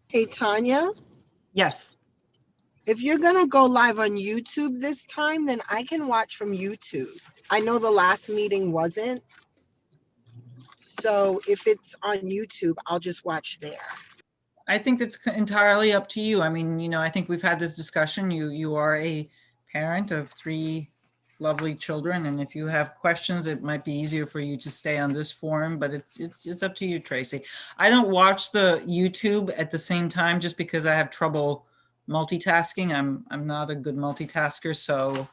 Hey, Tanya, Yes. if you're going to go live on YouTube this time, then I can watch from YouTube. I know the last meeting wasn't. So if it's on YouTube, I'll just watch there. I think that's entirely up to you. I mean, I think we've had this discussion. You are a parent of 3 lovely children, and if you have questions, it might be easier for you to stay on this forum. But it's up to you, Tracy. I don't watch the YouTube at the same time just because I have trouble multitasking. I'm not a good multitasker, so.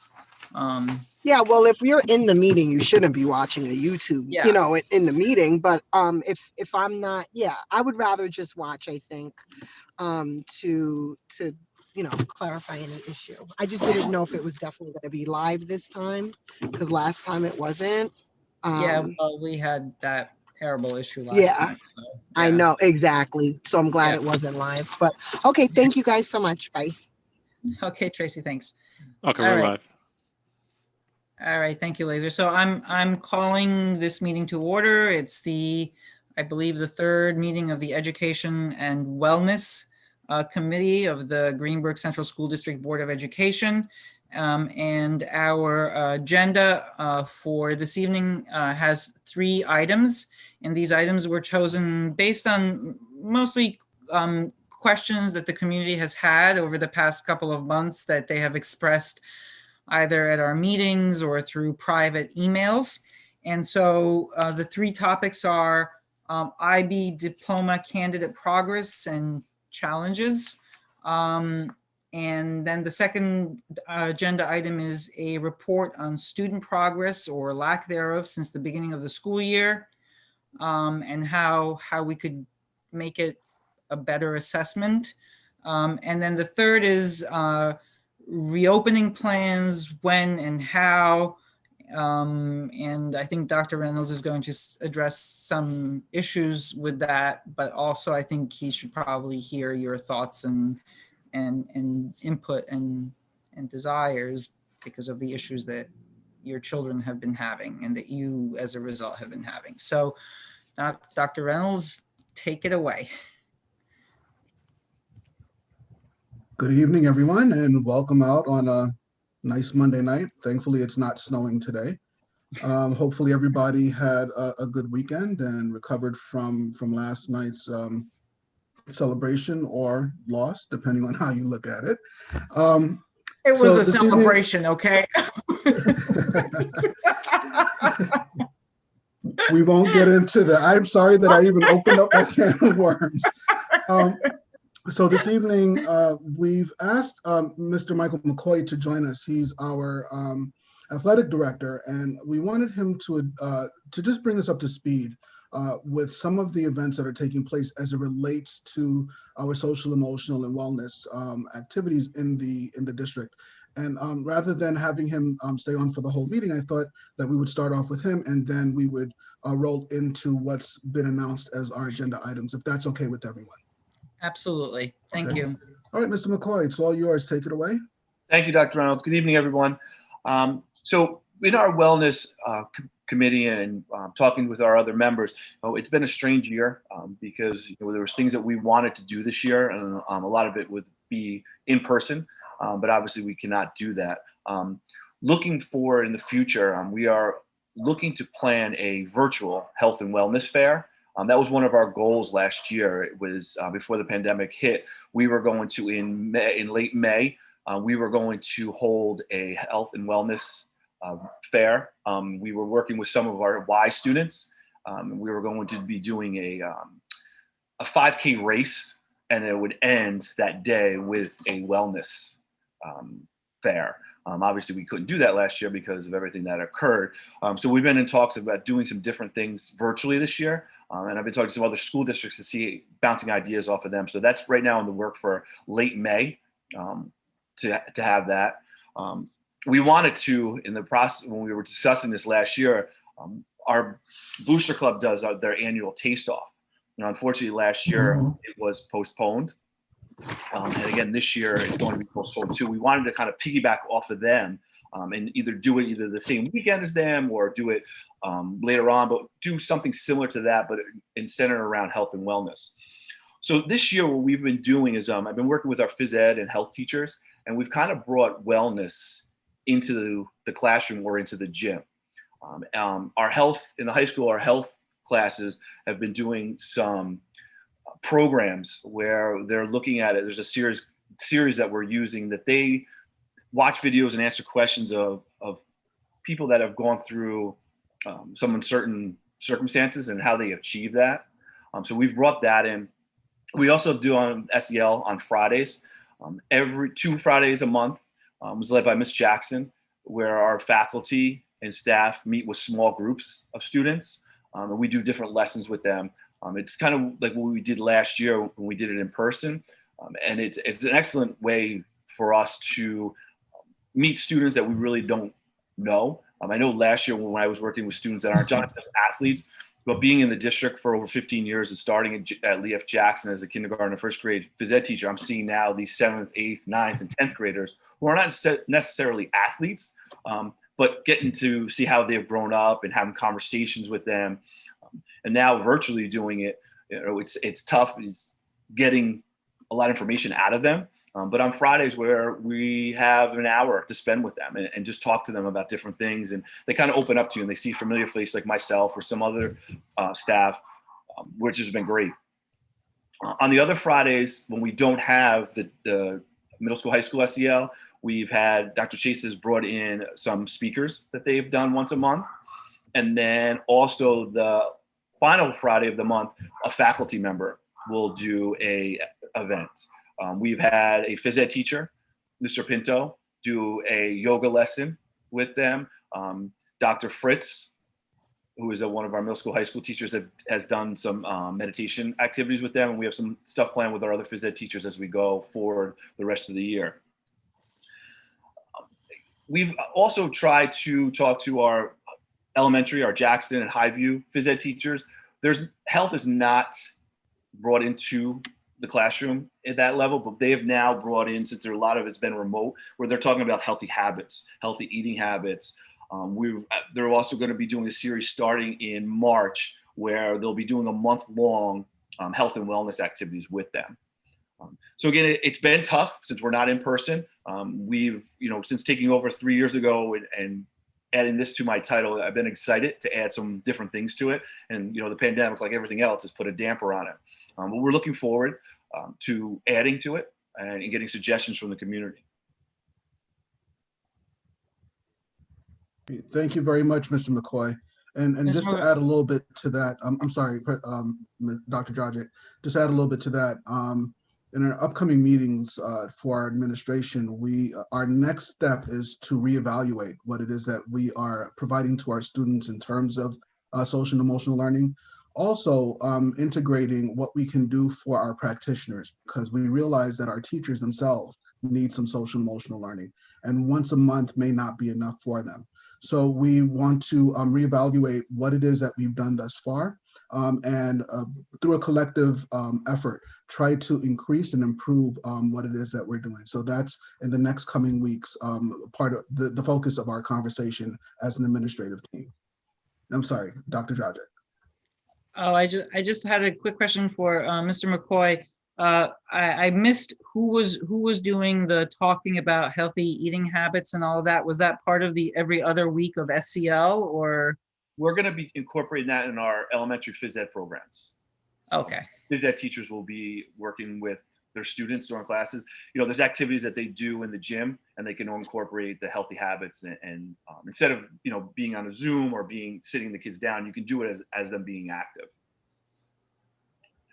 Yeah, well, if you're in the meeting, you shouldn't be watching a YouTube, Yeah. In the meeting. But if I'm not, I would rather just watch, I think, to clarify any issue. I just didn't know if it was definitely going to be live this time, because last time it wasn't. Yeah, well, we had that terrible issue last time. So, I know, exactly. So I'm glad it wasn't live. But okay, thank you guys so much. Bye. Okay, Tracy, thanks. Okay, we're live. All right, thank you, Laser. So I'm calling this meeting to order. It's I believe, the 3rd meeting of the Education and Wellness Committee of the Greenburgh Central School District Board of Education. And our agenda for this evening has 3 items. And these items were chosen based on mostly questions that the community has had over the past couple of months that they have expressed either at our meetings or through private emails. And so the 3 topics are IB diploma candidate progress and challenges. And then the second agenda item is a report on student progress or lack thereof since the beginning of the school year, and how we could make it a better assessment. And then the third is reopening plans, when and how. And I think Dr. Reynolds is going to address some issues with that, but also I think he should probably hear your thoughts and input and desires because of the issues that your children have been having and that you as a result have been having. So Dr. Reynolds, take it away. Good evening, everyone, and welcome out on a nice Monday night. Thankfully, it's not snowing today. Hopefully, everybody had a good weekend and recovered from last night's celebration or loss, depending on how you look at it. It was a celebration, okay? We won't get into that. I'm sorry that I even opened up that can of worms. So this evening, we've asked Mr. Michael McCoy to join us. He's our athletic director, and we wanted him to just bring us up to speed with some of the events that are taking place as it relates to our social, emotional, and wellness activities in the district. And rather than having him stay on for the whole meeting, I thought that we would start off with him, and then we would roll into what's been announced as our agenda items, if that's okay with everyone. Absolutely. Thank you. All right, Mr. McCoy, it's all yours. Take it away. Thank you, Dr. Reynolds. Good evening, everyone. So in our wellness committee and talking with our other members, it's been a strange year because there was things that we wanted to do this year, and a lot of it would be in person, but obviously we cannot do that. Looking forward in the future, we are looking to plan a virtual health and wellness fair. That was one of our goals last year. It was before the pandemic hit. We were going to, in late May, we were going to hold a health and wellness fair. We were working with some of our Y students. We were going to be doing a 5K race, and it would end that day with a wellness fair. Obviously, we couldn't do that last year because of everything that occurred. So we've been in talks about doing some different things virtually this year. And I've been talking to some other school districts to see bouncing ideas off of them. So that's right now in the work for late May to have that. We wanted to, in the process, when we were discussing this last year, our Booster Club does their annual taste off. Unfortunately, last year it was postponed. And again, this year it's going to be postponed too. We wanted to kind of piggyback off of them and either do it either the same weekend as them or do it later on, but do something similar to that, but centered around health and wellness. So this year, what we've been doing is I've been working with our phys ed and health teachers, and we've kind of brought wellness into the classroom or into the gym. Our health in the high school, our health classes have been doing some programs where they're looking at it. There's a series that we're using that they watch videos and answer questions of people that have gone through some uncertain circumstances and how they achieve that. So we've brought that in. We also do on SEL on Fridays. Every 2 Fridays a month was led by Miss Jackson, where our faculty and staff meet with small groups of students, and we do different lessons with them. It's kind of like what we did last year when we did it in person, and it's an excellent way for us to meet students that we really don't know. I know last year when I was working with students that aren't just athletes, but being in the district for over 15 years and starting at Lee F. Jackson as a kindergarten and first grade phys ed teacher, I'm seeing now these 7th, 8th, 9th, and 10th graders who are not necessarily athletes, but getting to see how they've grown up and having conversations with them. And now virtually doing it, it's tough. It's getting a lot of information out of them. But on Fridays where we have an hour to spend with them and just talk to them about different things, and they kind of open up to you and they see familiar faces like myself or some other staff, which has been great. On the other Fridays, when we don't have the middle school, high school SEL, we've had Dr. Chase has brought in some speakers that they've done once a month. And then also the final Friday of the month, a faculty member will do a event. We've had a phys ed teacher, Mr. Pinto, do a yoga lesson with them. Dr. Fritz, who is one of our middle school, high school teachers, has done some meditation activities with them. And we have some stuff planned with our other phys ed teachers as we go forward the rest of the year. We've also tried to talk to our elementary, our Jackson and Highview phys ed teachers. Health is not brought into the classroom at that level, but they have now brought in, since a lot of it's been remote, where they're talking about healthy habits, healthy eating habits. They're also going to be doing a series starting in March where they'll be doing a month-long health and wellness activities with them. So again, it's been tough since we're not in person. We've, since taking over 3 years ago and adding this to my title, I've been excited to add some different things to it. And, the pandemic, like everything else, has put a damper on it. But we're looking forward to adding to it and getting suggestions from the community. Thank you very much, Mr. McCoy. And just to add a little bit to that, I'm sorry, Dr. Dragic, just add a little bit to that. In our upcoming meetings for our administration, our next step is to reevaluate what it is that we are providing to our students in terms of social and emotional learning. Also, integrating what we can do for our practitioners, because we realize that our teachers themselves need some social and emotional learning, and once a month may not be enough for them. So we want to reevaluate what it is that we've done thus far, and through a collective effort, try to increase and improve what it is that we're doing. So that's in the next coming weeks, part of the focus of our conversation as an administrative team. I'm sorry, Dr. Dragic. Oh, I just had a quick question for Mr. McCoy. I missed who was doing the talking about healthy eating habits and all of that. Was that part of the every other week of SEL, or? We're going to be incorporating that in our elementary phys ed programs. Okay. Phys ed teachers will be working with their students during classes. There's activities that they do in the gym, and they can incorporate the healthy habits. And instead of being on a Zoom or sitting the kids down, you can do it as them being active.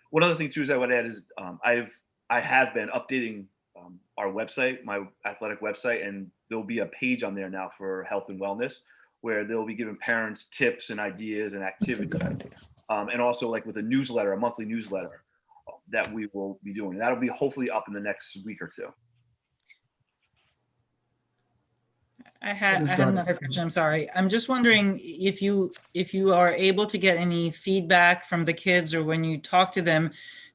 One other thing too is I would add is I have been updating our website, my athletic website, and there'll be a page on there now for health and wellness, where they'll be giving parents tips and ideas and activities. That's a good idea. And also like with a newsletter, a monthly newsletter that we will be doing. That'll be hopefully up in the next week or two. I had another question. I'm sorry. I'm just wondering if you are able to get any feedback from the kids, or when you talk to them,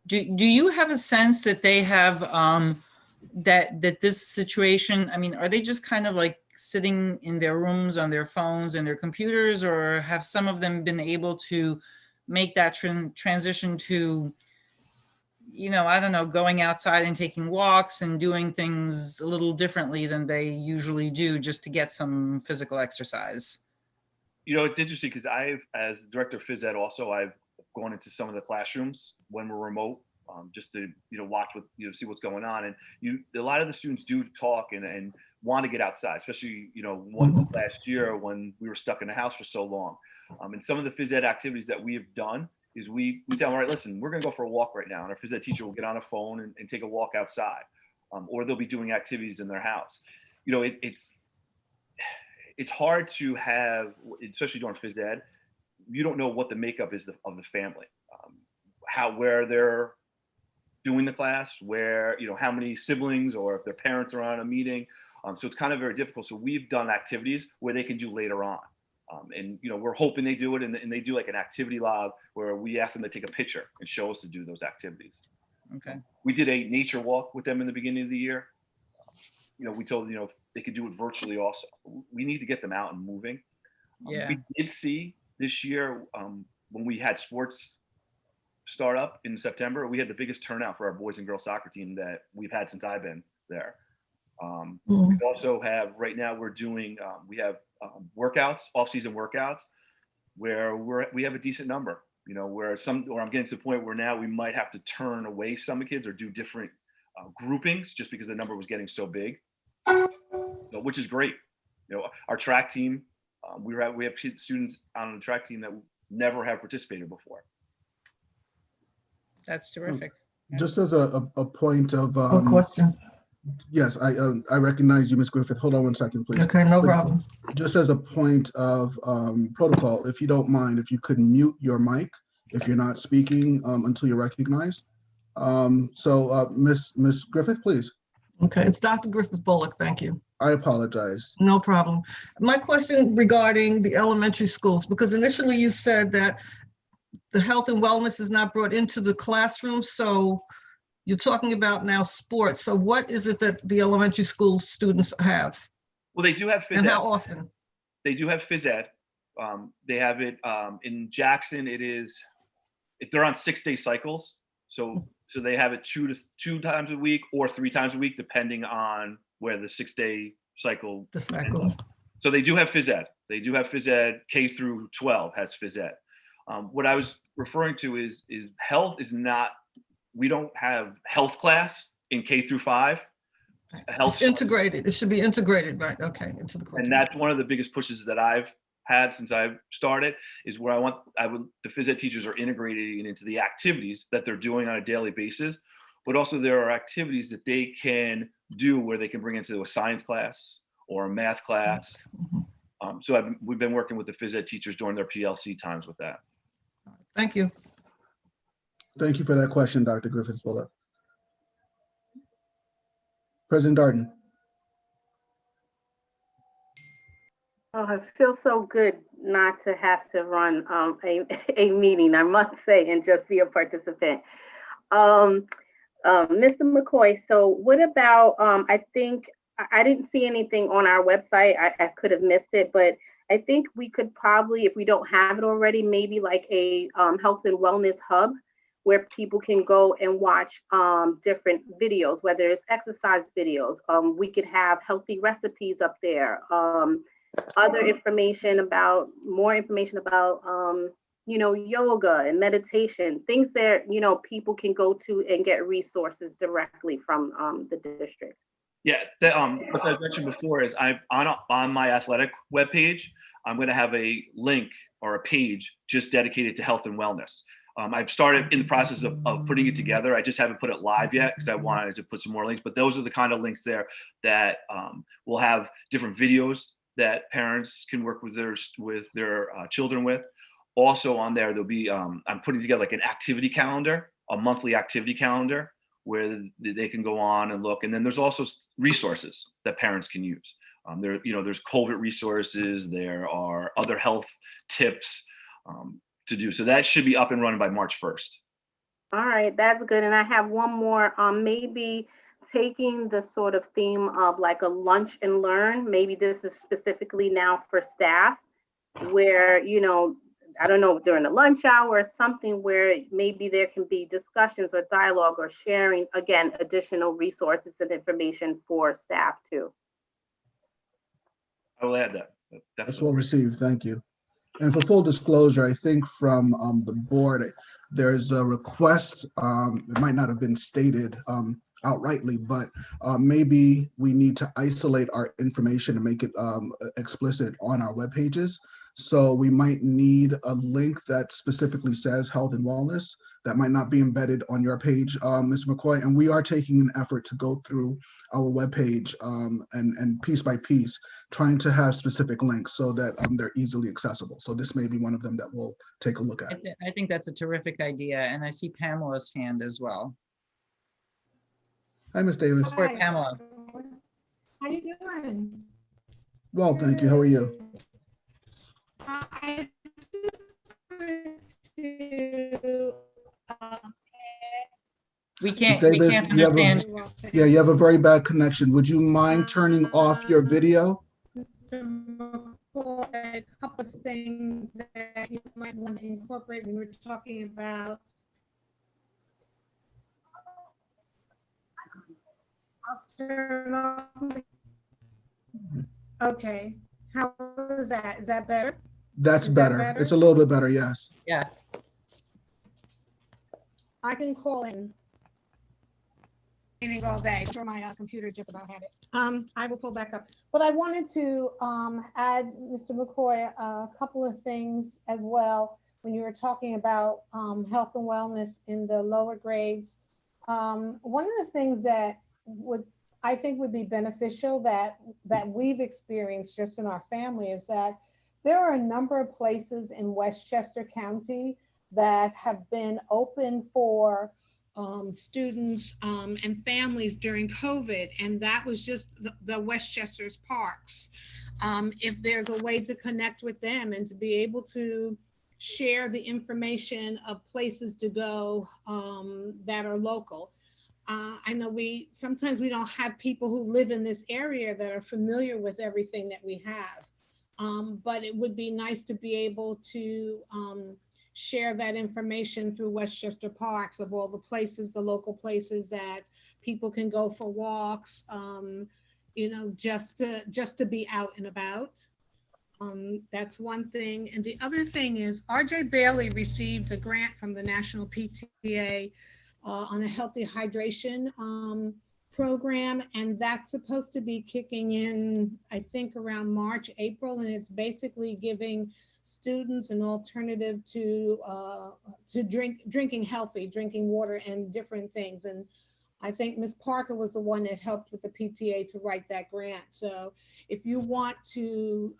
do you have a sense that they have that this situation, are they just kind of like sitting in their rooms on their phones and their computers, or have some of them been able to make that transition to I don't know, going outside and taking walks and doing things a little differently than they usually do just to get some physical exercise. It's interesting because as director of phys ed, also I've gone into some of the classrooms when we're remote, just to watch see what's going on, and a lot of the students do talk and want to get outside, especially once last year when we were stuck in the house for so long. And some of the phys ed activities that we have done is we say, all right, listen, we're going to go for a walk right now, and our phys ed teacher will get on a phone and take a walk outside, or they'll be doing activities in their house. It's hard to have, especially during phys ed, you don't know what the makeup is of the family, where they're doing the class, where, how many siblings or if their parents are on a meeting. So it's kind of very difficult. So we've done activities where they can do later on. And we're hoping they do it, and they do like an activity log where we ask them to take a picture and show us to do those activities. Okay. We did a nature walk with them in the beginning of the year. We told them, if they could do it virtually also. We need to get them out and moving. Yeah. We did see this year when we had sports start up in September, we had the biggest turnout for our boys and girls soccer team that we've had since I've been there. We also have, right now we're doing, we have workouts, off-season workouts, where we have a decent number, where I'm getting to the point where now we might have to turn away some kids or do different groupings just because the number was getting so big, which is great. Our track team, we have students on the track team that never have participated before. That's terrific. Just as a point of One question. Yes, I recognize you, Ms. Griffith. Hold on one second, please. Okay, no problem. Just as a point of protocol, if you don't mind, if you could mute your mic if you're not speaking until you're recognized. So Ms. Griffith, please. Okay, it's Dr. Griffith Bullock. Thank you. I apologize. No problem. My question regarding the elementary schools, because initially you said that the health and wellness is not brought into the classroom. So you're talking about now sports. So what is it that the elementary school students have? Well, they do have phys ed. And how often? They do have phys ed. They have it in Jackson. They're on 6-day cycles. So they have it two times a week or 3 times a week, depending on where the 6-day cycle. The cycle. So they do have phys ed. They do have phys ed. K through 12 has phys ed. What I was referring to is health is not. We don't have health class in K through 5. It's integrated. It should be integrated, right? Okay, into the curriculum. And that's one of the biggest pushes that I've had since I've started, is where the phys ed teachers are integrating into the activities that they're doing on a daily basis, but also there are activities that they can do where they can bring into a science class or a math class. So we've been working with the phys ed teachers during their PLC times with that. Thank you. Thank you for that question, Dr. Griffith-Bullock. President Darden. Oh, it feels so good not to have to run a meeting, I must say, and just be a participant. Mr. McCoy, so what about, I think, I didn't see anything on our website. I could have missed it, but I think we could probably, if we don't have it already, maybe like a health and wellness hub where people can go and watch different videos, whether it's exercise videos. We could have healthy recipes up there. More information about yoga and meditation, things that people can go to and get resources directly from the district. Yeah, as I mentioned before, is on my athletic webpage, I'm going to have a link or a page just dedicated to health and wellness. I've started in the process of putting it together. I just haven't put it live yet because I wanted to put some more links, but those are the kind of links there that will have different videos that parents can work with their children with. Also on there, there'll be, I'm putting together like an activity calendar, a monthly activity calendar where they can go on and look. And then there's also resources that parents can use. There's COVID resources, there are other health tips to do. So that should be up and running by March 1st. All right, that's good. And I have one more, maybe taking the sort of theme of like a lunch and learn. Maybe this is specifically now for staff where, I don't know, during the lunch hour or something where maybe there can be discussions or dialogue or sharing, again, additional resources and information for staff too. I will add that. That's Definitely. well received. Thank you. And for full disclosure, I think from the board, there's a request, it might not have been stated outrightly, but maybe we need to isolate our information and make it explicit on our web pages. So we might need a link that specifically says health and wellness that might not be embedded on your page, Mr. McCoy. And we are taking an effort to go through our webpage and piece by piece, trying to have specific links so that they're easily accessible. So this may be one of them that we'll take a look at. I think that's a terrific idea. And I see Pamela's hand as well. Hi, Ms. Davis. Or Pamela. How you doing? Well, thank you. How are you? I just wanted to, We can't Davis, you have a- understand. Yeah, you have a very bad connection. Would you mind turning off your video? Mr. McCoy, a couple of things that you might want to incorporate when we're talking about. I'll turn off. Okay, how is that? Is that better? That's Is that better. better? It's a little bit better, yes. Yeah. I can call in. Meetings all day. I'm sure my computer just about had it. I will pull back up. But I wanted to add, Mr. McCoy, a couple of things as well. When you were talking about health and wellness in the lower grades, one of the things that I think would be beneficial that we've experienced just in our family is that there are a number of places in Westchester County that have been open for students and families during COVID, and that was just the Westchester's parks. If there's a way to connect with them and to be able to share the information of places to go that are local. I know sometimes we don't have people who live in this area that are familiar with everything that we have, but it would be nice to be able to share that information through Westchester Parks of all the places, the local places that people can go for walks, you know, just to be out and about. That's one thing. And the other thing is RJ Bailey received a grant from the National PTA on a healthy hydration program, and that's supposed to be kicking in, I think, around March, April, and it's basically giving students an alternative to drinking healthy, drinking water and different things. And I think Ms. Parker was the one that helped with the PTA to write that grant. So if you want to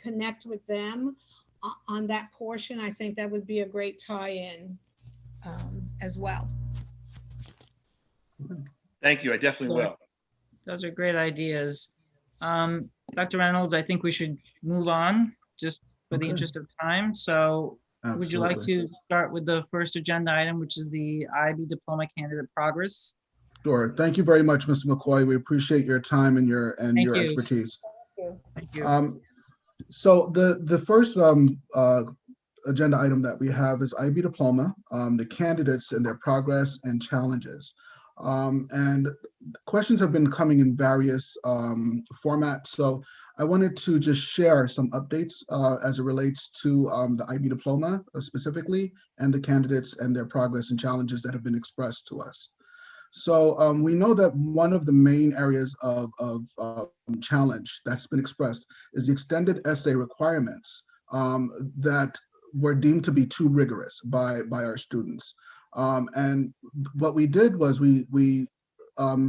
connect with them on that portion, I think that would be a great tie-in as well. Thank you. I definitely will. Those are great ideas. Dr. Reynolds, I think we should move on just for the Okay. interest of time. So would you like Absolutely. to start with the first agenda item, which is the IB diploma candidate progress? Sure. Thank you very much, Mr. McCoy. We appreciate your time and your you. expertise. Thank you. So the first agenda item that we have is IB diploma, the candidates and their progress and challenges. And questions have been coming in various formats. So I wanted to just share some updates as it relates to the IB diploma specifically, and the candidates and their progress and challenges that have been expressed to us. So we know that one of the main areas of challenge that's been expressed is the extended essay requirements that were deemed to be too rigorous by our students. And what we did was we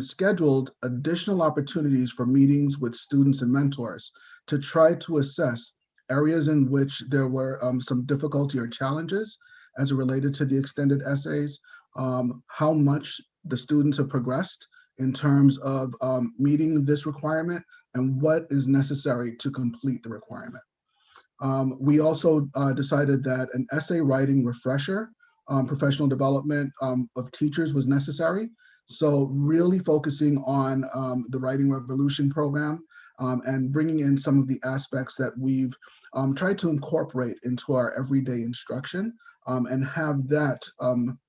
scheduled additional opportunities for meetings with students and mentors to try to assess areas in which there were some difficulty or challenges as it related to the extended essays, how much the students have progressed in terms of meeting this requirement and what is necessary to complete the requirement. We also decided that an essay writing refresher, professional development of teachers was necessary. So really focusing on the Writing Revolution program and bringing in some of the aspects that we've tried to incorporate into our everyday instruction, and have that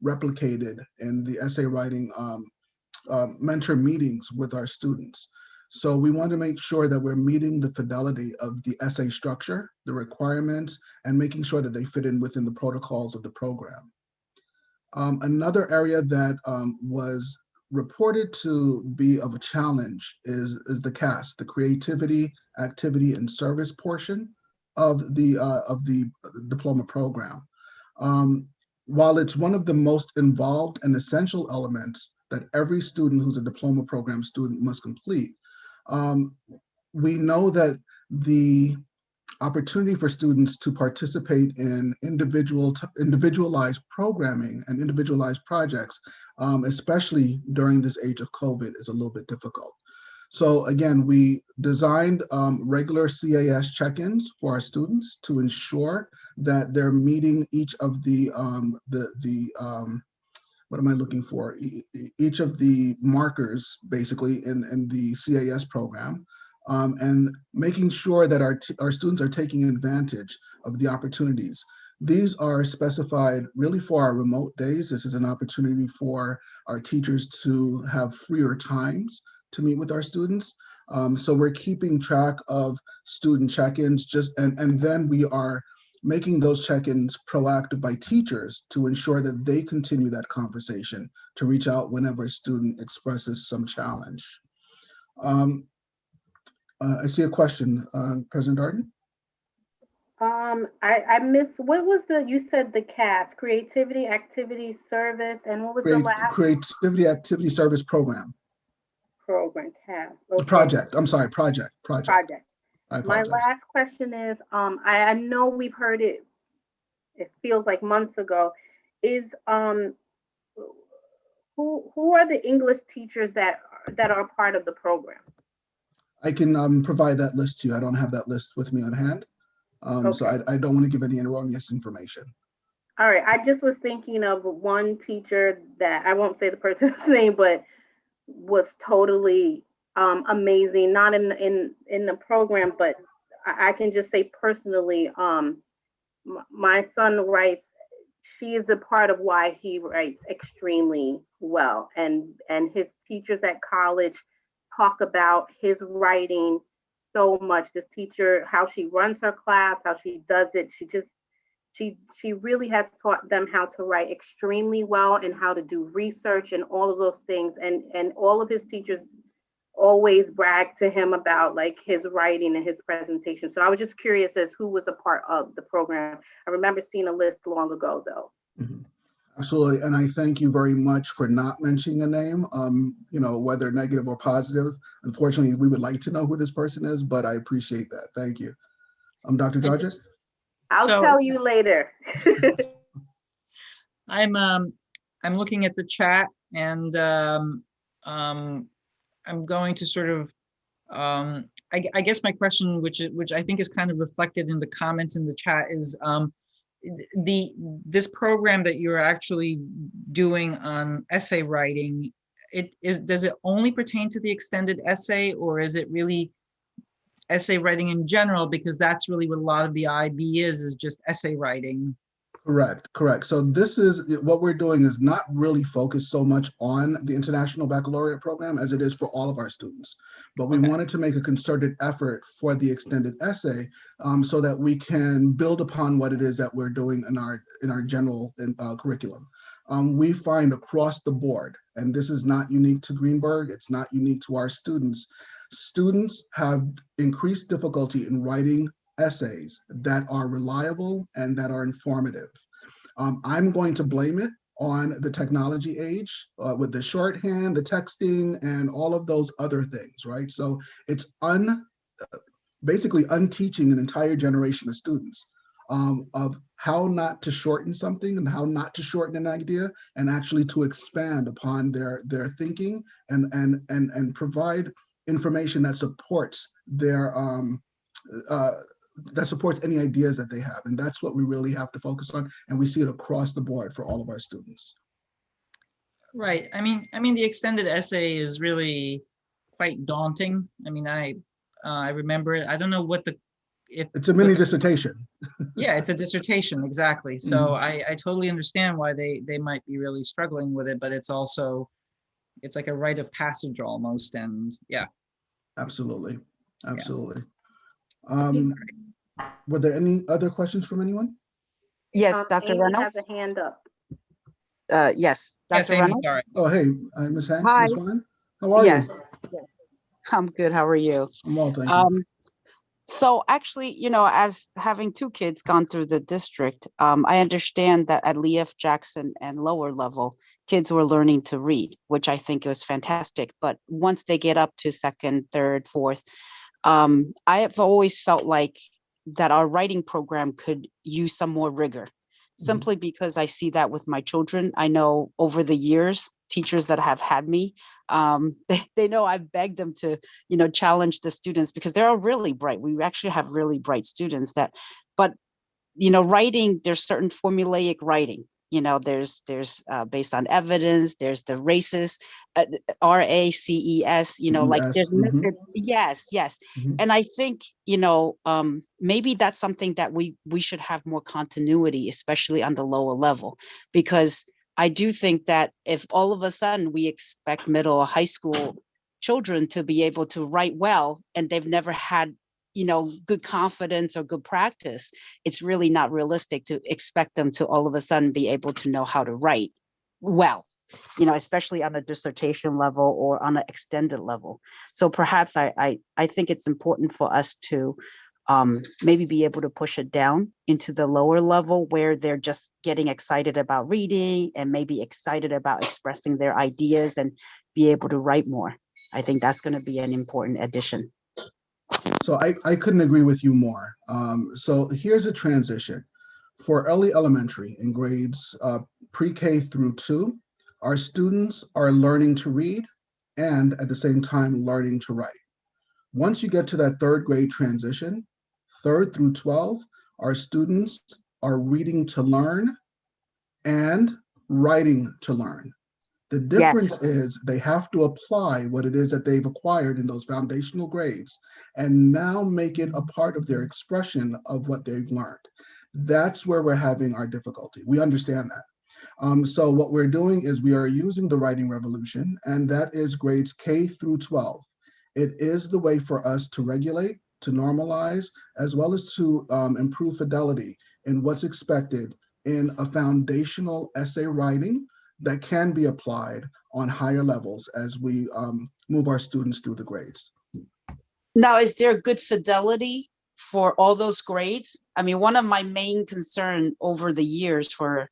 replicated in the essay writing mentor meetings with our students. So we want to make sure that we're meeting the fidelity of the essay structure, the requirements, and making sure that they fit in within the protocols of the program. Another area that was reported to be of a challenge is the CAS, the creativity, activity, and service portion of the diploma program. While it's one of the most involved and essential elements that every student who's a diploma program student must complete, we know that the opportunity for students to participate in individualized programming and individualized projects, especially during this age of COVID, is a little bit difficult. So again, we designed regular CAS check-ins for our students to ensure that they're meeting each of the what am I looking for? Each of the markers, basically, in the CAS program, and making sure that our students are taking advantage of the opportunities. These are specified really for our remote days. This is an opportunity for our teachers to have freer times to meet with our students. So we're keeping track of student check-ins, and then we are making those check-ins proactive by teachers to ensure that they continue that conversation, to reach out whenever a student expresses some challenge. I see a question, President Darden. I missed, what was you said the CAS, creativity, activity, service, and what was the last? Creativity, activity, service program. Program, CAS. Okay. Project, I'm sorry, project. My last question is, I know we've heard it feels like months ago, is who are the English teachers that are part of the program? I can provide that list to you. I don't have that list with me on hand. Okay. So I don't want to give any erroneous information. All right, I just was thinking of one teacher that, I won't say the person's name, but was totally amazing, not in the program, but I can just say personally, my son writes, she is a part of why he writes extremely well, and his teachers at college talk about his writing so much. This teacher, how she runs her class, how she does it, she really has taught them how to write extremely well and how to do research and all of those things, and all of his teachers always brag to him about like his writing and his presentation. So I was just curious as who was a part of the program. I remember seeing a list long ago though. Mm-hmm. Absolutely, and I thank you very much for not mentioning a name, whether negative or positive. Unfortunately, we would like to know who this person is, but I appreciate that. Thank you. Dr. Dodger? I'll tell you later. I'm looking at the chat, and I'm going to sort of, I guess my question, which I think is kind of reflected in the comments in the chat, is this program that you're actually doing on essay writing, does it only pertain to the extended essay, or is it really essay writing in general? Because that's really what a lot of the IB is just essay writing. Correct. So this is what we're doing, is not really focused so much on the International Baccalaureate program as it is for all of our students. But we wanted to make a concerted effort for the extended essay, so that we can build upon what it is that we're doing in our general curriculum. We find across the board, and this is not unique to Greenburgh, it's not unique to our students. Students have increased difficulty in writing essays that are reliable and that are informative. I'm going to blame it on the technology age, with the shorthand, the texting, and all of those other things, right? So it's basically unteaching an entire generation of students of how not to shorten something and how not to shorten an idea, and actually to expand upon their thinking and provide information that supports their that supports any ideas that they have. And that's what we really have to focus on. And we see it across the board for all of our students. Right. I mean, the extended essay is really quite daunting. I mean, I remember it. I don't know what It's a mini dissertation. yeah, it's a dissertation, exactly. So I totally understand why they might be really struggling with it, but it's also, it's like a rite of passage almost, and yeah. Absolutely, absolutely. Sorry. Were there any other questions from anyone? Yes, Dr. Amy has Reynolds. a hand up. Yes, Yes, Dr. Amy, Reynolds. sorry. Oh, hey, Ms. Hanks, Hi. Ms. Vine, how are you? Yes, yes. I'm good. How are you? I'm well, thank you. So actually, as having two kids gone through the district, I understand that at Lee F. Jackson and lower level, kids were learning to read, which I think was fantastic. But once they get up to second, third, fourth, I have always felt like that our writing program could use some more rigor, simply because I see that with my children. I know over the years, teachers that have had me, they know I've begged them to, challenge the students because they're all really bright. We actually have really bright students but writing, there's certain formulaic writing. There's based on evidence, there's the races, RACES, like there's method. Yes, yes. And I think, maybe that's something that we should have more continuity, especially on the lower level, because I do think that if all of a sudden we expect middle or high school children to be able to write well, and they've never had good confidence or good practice, it's really not realistic to expect them to all of a sudden be able to know how to write well, especially on a dissertation level or on an extended level. So perhaps I think it's important for us to maybe be able to push it down into the lower level where they're just getting excited about reading and maybe excited about expressing their ideas and be able to write more. I think that's going to be an important addition. So I couldn't agree with you more. So here's a transition. For early elementary in grades pre-K through 2, our students are learning to read and at the same time learning to write. Once you get to that 3rd grade transition, 3rd through 12, our students are reading to learn and writing to learn. The difference is they have to apply what it is that they've acquired in those foundational grades and now make it a part of their expression of what they've learned. That's where we're having our difficulty. We understand that. So what we're doing is we are using the writing revolution, and that is grades K through 12. It is the way for us to regulate, to normalize, as well as to improve fidelity in what's expected in a foundational essay writing that can be applied on higher levels as we move our students through the grades. Now, is there good fidelity for all those grades? I mean, one of my main concerns over the years for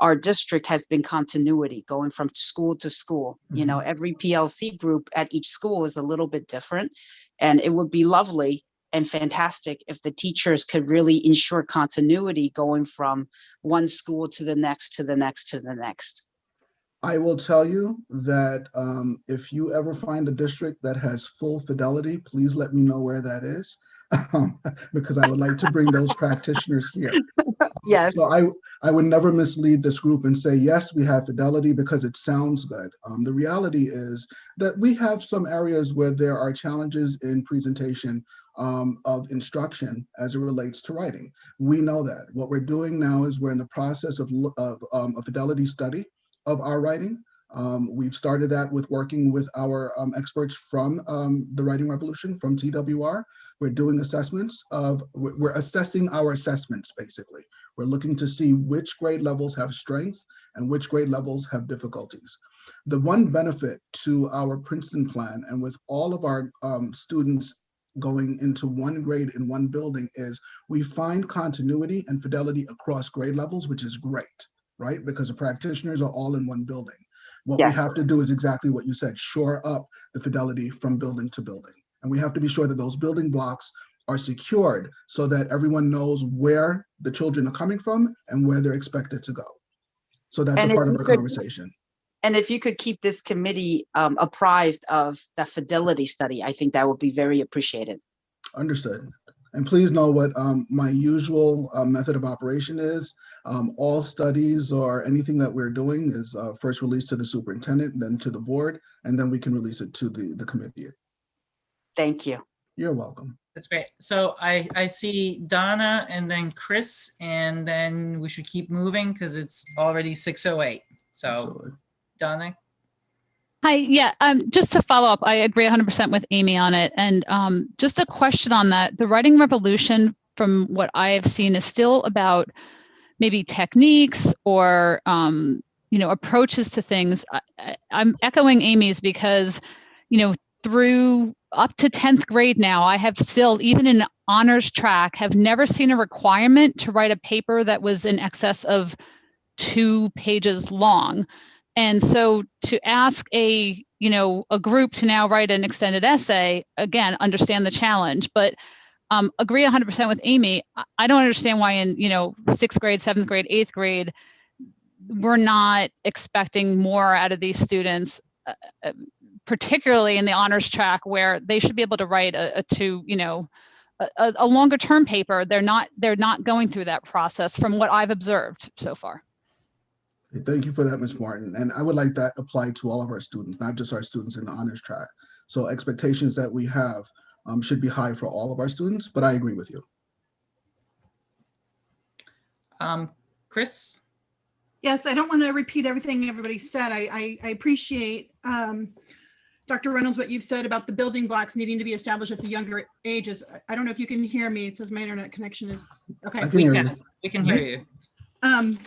our district has been continuity, going from school to school. Every PLC group at each school is a little bit different, and it would be lovely and fantastic if the teachers could really ensure continuity going from one school to the next, to the next, to the next. I will tell you that if you ever find a district that has full fidelity, please let me know where that is, because I would like to bring those practitioners here. Yes. So I would never mislead this group and say, yes, we have fidelity because it sounds good. The reality is that we have some areas where there are challenges in presentation of instruction as it relates to writing. We know that. What we're doing now is we're in the process of a fidelity study of our writing. We've started that with working with our experts from the Writing Revolution, from TWR. We're doing assessments we're assessing our assessments, basically. We're looking to see which grade levels have strengths and which grade levels have difficulties. The one benefit to our Princeton plan, and with all of our students going into one grade in one building, is we find continuity and fidelity across grade levels, which is great, right? Because the practitioners are all in one building. What we have to do is exactly what you said, shore up the fidelity from building to building. And we have to be sure that those building blocks are secured so that everyone knows where the children are coming from and where they're expected to go. So that's a part of our conversation. And if you could keep this committee apprised of the fidelity study, I think that would be very appreciated. Understood. And please know what my usual method of operation is. All studies or anything that we're doing is first released to the superintendent, then to the board, and then we can release it to the committee. Thank you. You're welcome. That's great. So I see Donna and then Chris, and then we should keep moving because it's already 6:08. So Absolutely. Donna. Hi, yeah, just to follow up, I agree 100% with Amy on it. And just a question on that, the writing revolution, from what I have seen, is still about maybe techniques or, approaches to things. I'm echoing Amy's because, through up to 10th grade now, I have still, even in honors track, have never seen a requirement to write a paper that was in excess of 2 pages long. And so to ask a group to now write an extended essay, again, understand the challenge, but agree 100% with Amy. I don't understand why in, 6th grade, 7th grade, 8th grade, we're not expecting more out of these students, particularly in the honors track, where they should be able to write a longer term paper. They're not going through that process from what I've observed so far. Thank you for that, Ms. Martin. And I would like that applied to all of our students, not just our students in the honors track. So expectations that we have should be high for all of our students, but I agree with you. Chris? Yes, I don't want to repeat everything everybody said. I appreciate, Dr. Reynolds, what you've said about the building blocks needing to be established at the younger ages. I don't know if you can hear me. It says my internet connection is, okay. I can hear you. We can hear you.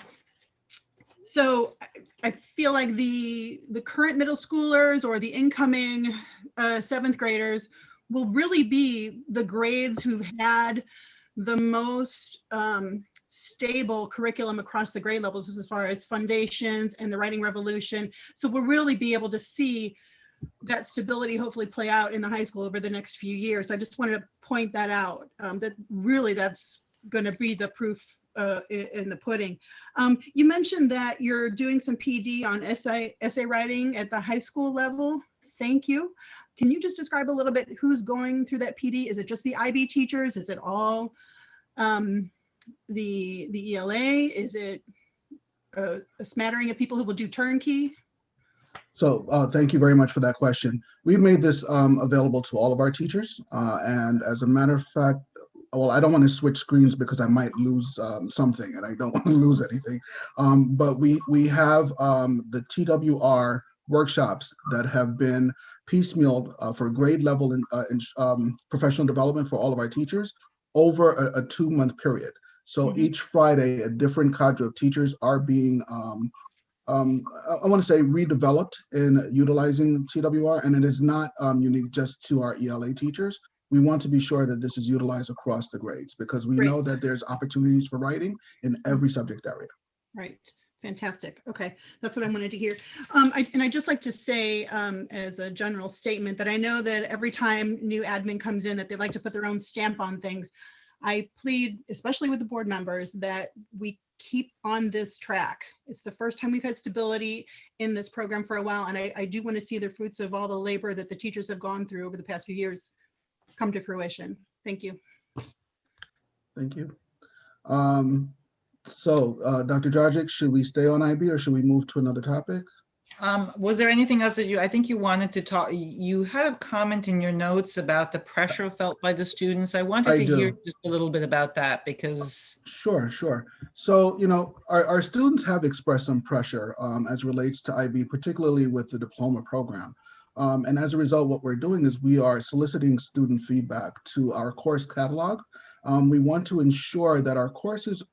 So I feel like the current middle schoolers or the incoming 7th graders will really be the grades who've had the most stable curriculum across the grade levels as far as foundations and the writing revolution. So we'll really be able to see that stability hopefully play out in the high school over the next few years. I just wanted to point that out, that really that's going to be the proof in the pudding. You mentioned that you're doing some PD on essay writing at the high school level. Thank you. Can you just describe a little bit who's going through that PD? Is it just the IB teachers? Is it all the ELA? Is it a smattering of people who will do turnkey? So thank you very much for that question. We've made this available to all of our teachers. And as a matter of fact, well, I don't want to switch screens because I might lose something, and I don't want to lose anything. But we have the TWR workshops that have been piecemealed for grade level in professional development for all of our teachers over a 2-month period. So each Friday, a different cadre of teachers are being, I want to say, redeveloped in utilizing TWR, and it is not unique just to our ELA teachers. We want to be sure that this is utilized across the grades because we know that there's opportunities for writing in every subject area. Right. Fantastic. Okay. That's what I wanted to hear. I'd just like to say as a general statement that I know that every time new admin comes in that they like to put their own stamp on things. I plead, especially with the board members, that we keep on this track. It's the first time we've had stability in this program for a while. And I do want to see the fruits of all the labor that the teachers have gone through over the past few years come to fruition. Thank you. Thank you. So Dr. Dragic, should we stay on IB or should we move to another topic? Was there anything else that I think you wanted to talk, you had a comment in your notes about the pressure felt by the students. I wanted to hear just a little bit about that because. Sure. So, our students have expressed some pressure as relates to IB, particularly with the diploma program. And as a result, what we're doing is we are soliciting student feedback to our course catalog. We want to ensure that our courses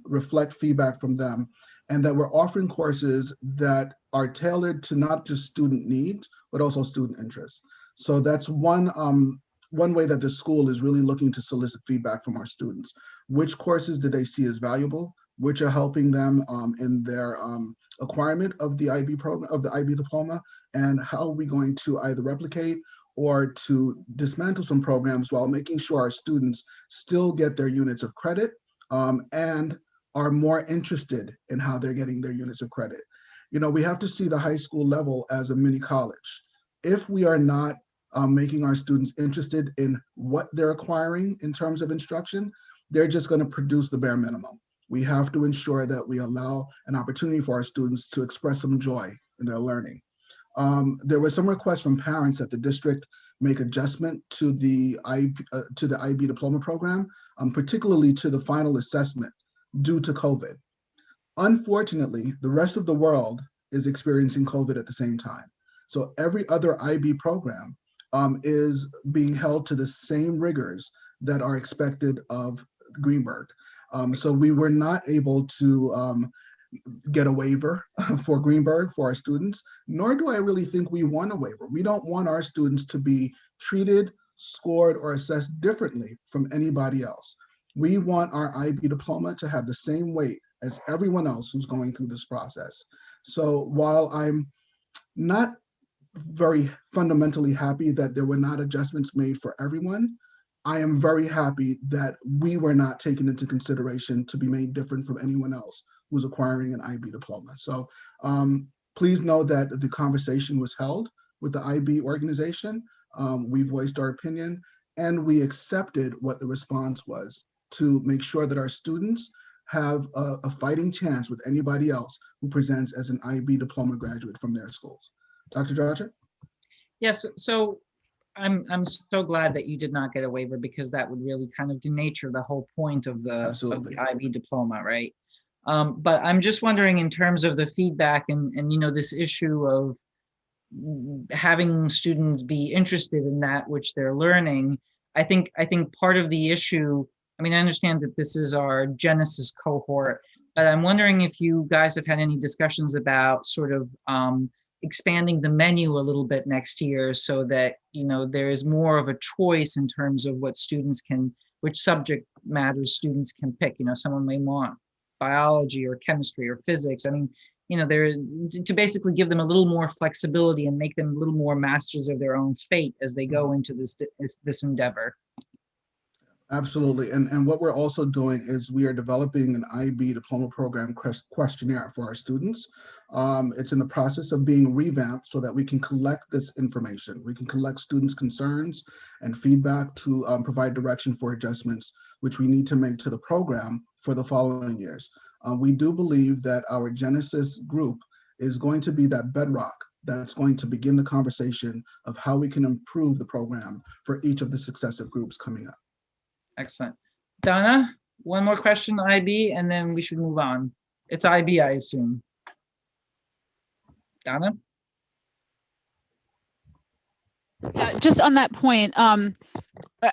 reflect feedback from them and that we're offering courses that are tailored to not just student needs, but also student interests. So that's one way that the school is really looking to solicit feedback from our students. Which courses do they see as valuable? Which are helping them in their acquirement of the IB program, of the IB diploma, and how are we going to either replicate or to dismantle some programs while making sure our students still get their units of credit and are more interested in how they're getting their units of credit. We have to see the high school level as a mini college. If we are not making our students interested in what they're acquiring in terms of instruction, they're just going to produce the bare minimum. We have to ensure that we allow an opportunity for our students to express some joy in their learning. There was some requests from parents that the district make adjustment to the IB diploma program, particularly to the final assessment due to COVID. Unfortunately, the rest of the world is experiencing COVID at the same time. So every other IB program is being held to the same rigors that are expected of Greenburgh. So we were not able to get a waiver for Greenburgh for our students, nor do I really think we want a waiver. We don't want our students to be treated, scored, or assessed differently from anybody else. We want our IB diploma to have the same weight as everyone else who's going through this process. So while I'm not very fundamentally happy that there were not adjustments made for everyone, I am very happy that we were not taken into consideration to be made different from anyone else who's acquiring an IB diploma. So please know that the conversation was held with the IB organization. We voiced our opinion and we accepted what the response was to make sure that our students have a fighting chance with anybody else who presents as an IB diploma graduate from their schools. Dr. Dragic? Yes, so I'm so glad that you did not get a waiver, because that would really kind of denature the whole point of the IB diploma, right? But I'm just wondering, in terms of the feedback and you know, this issue of having students be interested in that which they're learning, I think part of the issue, I mean, I understand that this is our Genesis cohort, but I'm wondering if you guys have had any discussions about sort of expanding the menu a little bit next year, so that, you know, there is more of a choice in terms of what students can, which subject matters students can pick. You know, someone may want biology or chemistry or physics. I mean, you know, they're to basically give them a little more flexibility and make them a little more masters of their own fate as they go into this endeavor. Absolutely. And what we're also doing is we are developing an IB diploma program questionnaire for our students. It's in the process of being revamped so that we can collect this information. We can collect students' concerns and feedback to provide direction for adjustments, which we need to make to the program for the following years. We do believe that our Genesis group is going to be that bedrock that's going to begin the conversation of how we can improve the program for each of the successive groups coming up. Excellent. Donna, one more question, IB, and then we should move on. It's IB, I assume. Donna? Yeah, just on that point, I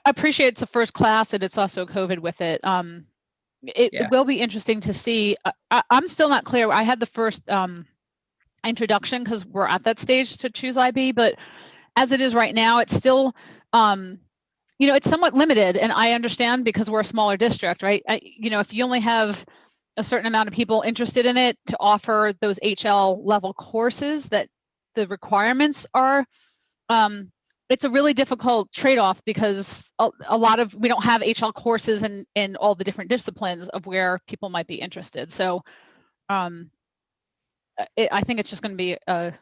appreciate it's the first class and it's also COVID with it. It will be interesting to see. I'm still not clear. I had the first introduction because we're at that stage to choose IB, but as it is right now, it's still, you know, it's somewhat limited, and I understand because we're a smaller district, right? You know, if you only have a certain amount of people interested in it to offer those HL level courses that the requirements are, it's a really difficult trade-off because a lot of, we don't have HL courses in all the different disciplines of where people might be interested. So I think it's just going to be a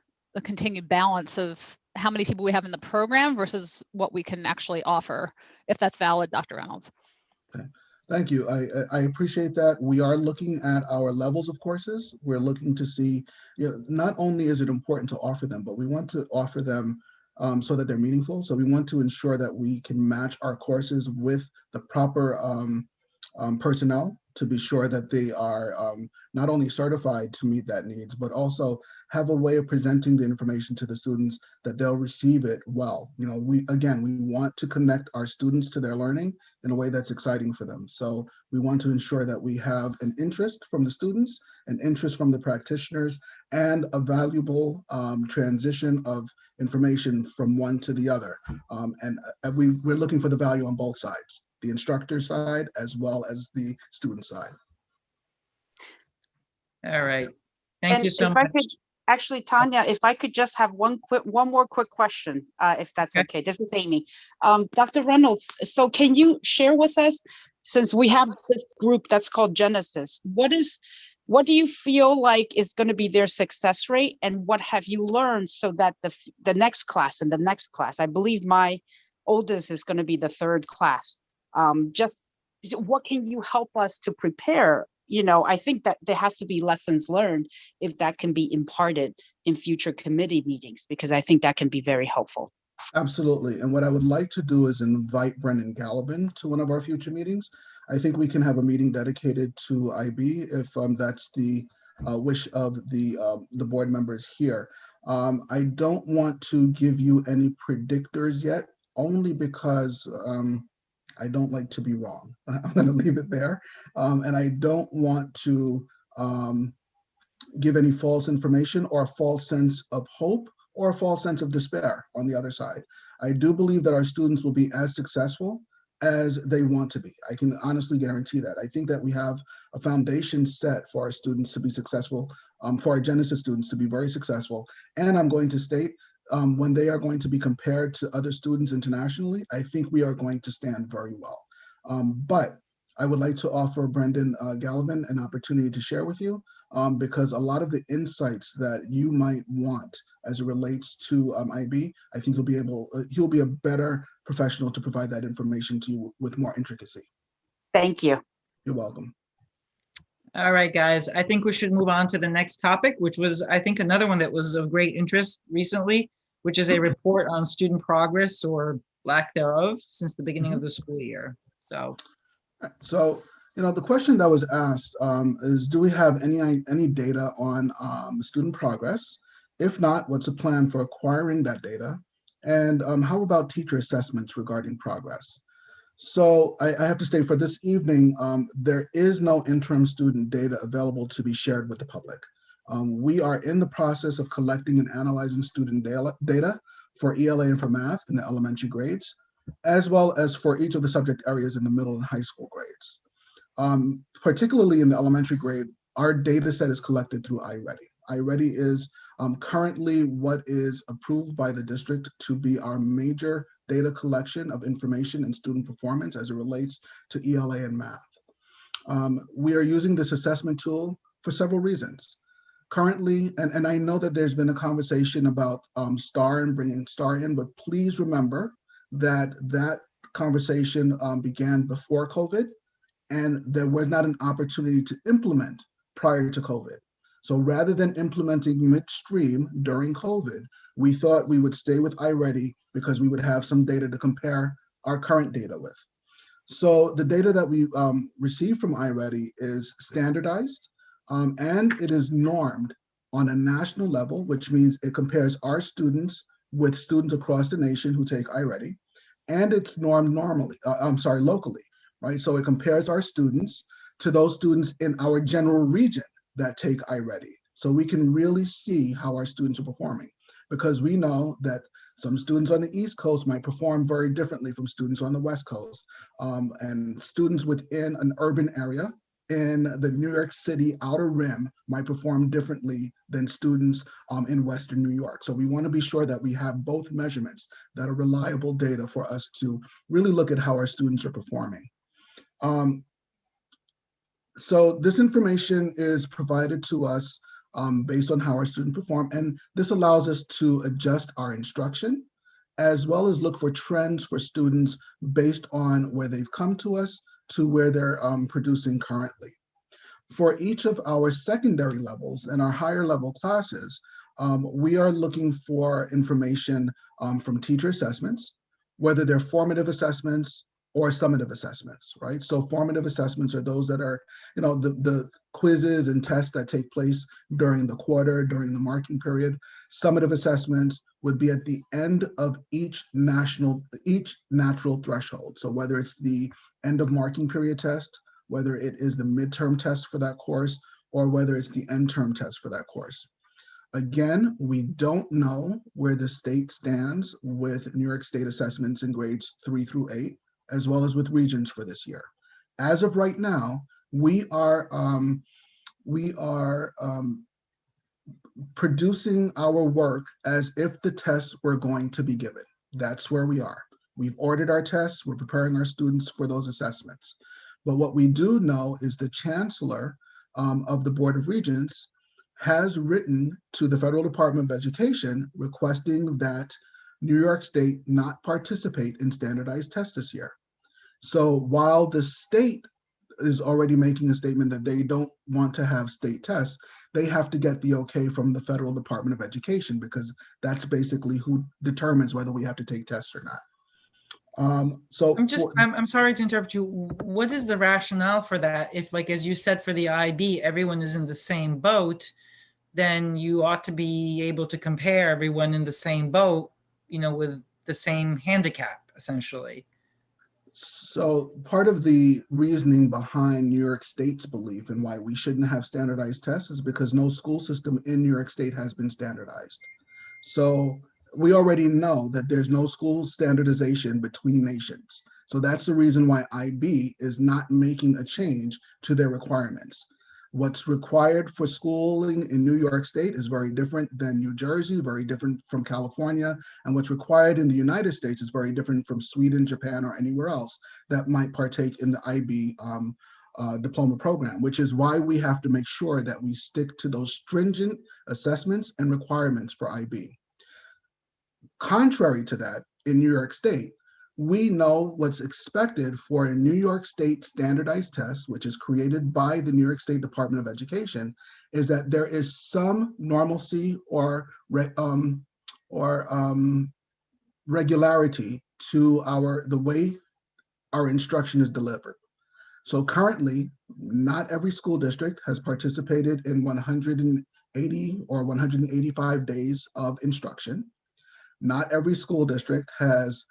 continued balance of how many people we have in the program versus what we can actually offer, if that's valid, Dr. Reynolds. Okay. Thank you. I appreciate that. We are looking at our levels of courses. We're looking to see, you know, not only is it important to offer them, but we want to offer them so that they're meaningful. So we want to ensure that we can match our courses with the proper personnel to be sure that they are not only certified to meet that needs, but also have a way of presenting the information to the students that they'll receive it well. You know, we want to connect our students to their learning in a way that's exciting for them. So we want to ensure that we have an interest from the students, an interest from the practitioners, and a valuable transition of information from one to the other. We're looking for the value on both sides, the instructor side as well as the student side. All right. Thank you so if much. I could, actually, Tanya, if I could just have one more quick question, if that's okay. This is Amy. Dr. Reynolds, so can you share with us, since we have this group that's called Genesis, what do you feel like is going to be their success rate, and what have you learned so that the next class and the next class, I believe my oldest is going to be the third class, just what can you help us to prepare, you know, I think that there has to be lessons learned if that can be imparted in future committee meetings, because I think that can be very helpful. Absolutely. And what I would like to do is invite Brendan Gallivan to one of our future meetings. I think we can have a meeting dedicated to IB if that's the wish of the board members here. I don't want to give you any predictors yet, only because I don't like to be wrong. I'm going to leave it there. And I don't want to give any false information or a false sense of hope or a false sense of despair on the other side. I do believe that our students will be as successful as they want to be. I can honestly guarantee that. I think that we have a foundation set for our students to be successful, for our Genesis students to be very successful. And I'm going to state, when they are going to be compared to other students internationally, I think we are going to stand very well. But I would like to offer Brendan Gallivan an opportunity to share with you, because a lot of the insights that you might want as it relates to IB, I think he'll be a better professional to provide that information to you with more intricacy. Thank you. You're welcome. All right, guys, I think we should move on to the next topic, which was, I think, another one that was of great interest recently, which is a report on student progress or lack thereof since the beginning of the school year. So, you know, the question that was asked is, do we have any data on student progress? If not, what's a plan for acquiring that data? And how about teacher assessments regarding progress? So I have to state for this evening, there is no interim student data available to be shared with the public. We are in the process of collecting and analyzing student data for ELA and for math in the elementary grades, as well as for each of the subject areas in the middle and high school grades. Particularly in the elementary grade, our data set is collected through iReady. iReady is currently what is approved by the district to be our major data collection of information and student performance as it relates to ELA and math. We are using this assessment tool for several reasons. Currently, and I know that there's been a conversation about STAR and bringing STAR in, but please remember that that conversation began before COVID, and there was not an opportunity to implement prior to COVID. So rather than implementing midstream during COVID, we thought we would stay with iReady because we would have some data to compare our current data with. So the data that we received from iReady is standardized, and it is normed on a national level, which means it compares our students with students across the nation who take iReady, and it's normed locally, right? So it compares our students to those students in our general region that take iReady. So we can really see how our students are performing, because we know that some students on the East Coast might perform very differently from students on the West Coast, and students within an urban area in the New York City outer rim might perform differently than students in Western New York. So we want to be sure that we have both measurements that are reliable data for us to really look at how our students are performing. So this information is provided to us based on how our students perform, and this allows us to adjust our instruction, as well as look for trends for students based on where they've come to us to where they're producing currently. For each of our secondary levels and our higher level classes, we are looking for information from teacher assessments, whether they're formative assessments or summative assessments, right? So formative assessments are those that are, you know, the quizzes and tests that take place during the quarter, during the marking period. Summative assessments would be at the end of each natural threshold. So whether it's the end of marking period test, whether it is the midterm test for that course, or whether it's the end term test for that course. Again, we don't know where the state stands with New York State assessments in grades 3 through 8, as well as with regions for this year. As of right now, we are producing our work as if the tests were going to be given. That's where we are. We've ordered our tests, we're preparing our students for those assessments. But what we do know is the chancellor of the Board of Regents has written to the Federal Department of Education requesting that New York State not participate in standardized tests this year. So while the state is already making a statement that they don't want to have state tests, they have to get the okay from the Federal Department of Education, because that's basically who determines whether we have to take tests or not. I'm sorry to interrupt you. What is the rationale for that? If, like, as you said, for the IB, everyone is in the same boat, then you ought to be able to compare everyone in the same boat, with the same handicap, essentially. So part of the reasoning behind New York State's belief and why we shouldn't have standardized tests is because no school system in New York State has been standardized. So we already know that there's no school standardization between nations. So that's the reason why IB is not making a change to their requirements. What's required for schooling in New York State is very different than New Jersey, very different from California. And what's required in the United States is very different from Sweden, Japan, or anywhere else that might partake in the IB diploma program, which is why we have to make sure that we stick to those stringent assessments and requirements for IB. Contrary to that, in New York State, we know what's expected for a New York State standardized test, which is created by the New York State Department of Education, is that there is some normalcy or regularity to the way our instruction is delivered. So currently, not every school district has participated in 180 or 185 days of instruction. Not every school district has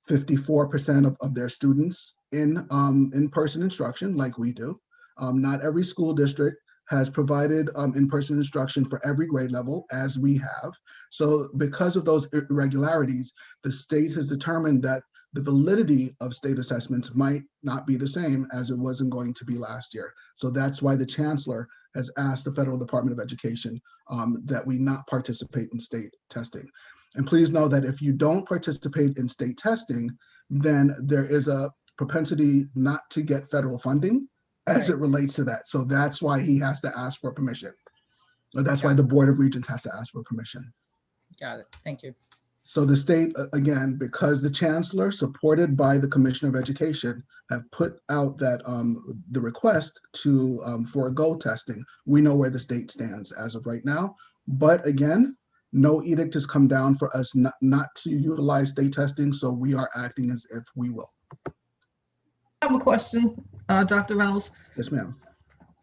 54% of their students in in-person instruction like we do. Not every school district has provided in-person instruction for every grade level as we have. So because of those irregularities, the state has determined that the validity of state assessments might not be the same as it wasn't going to be last year. So that's why the chancellor has asked the Federal Department of Education that we not participate in state testing. And please know that if you don't participate in state testing, then there is a propensity not to get federal funding as it relates to that. So that's why he has to ask for permission. Or that's why the Board of Regents has to ask for permission. Got it. Thank you. So the state, again, because the chancellor, supported by the Commissioner of Education, have put out that the request to forego testing, we know where the state stands as of right now. But again, no edict has come down for us not to utilize state testing, so we are acting as if we will. I have a question, Dr. Reynolds. Yes, ma'am.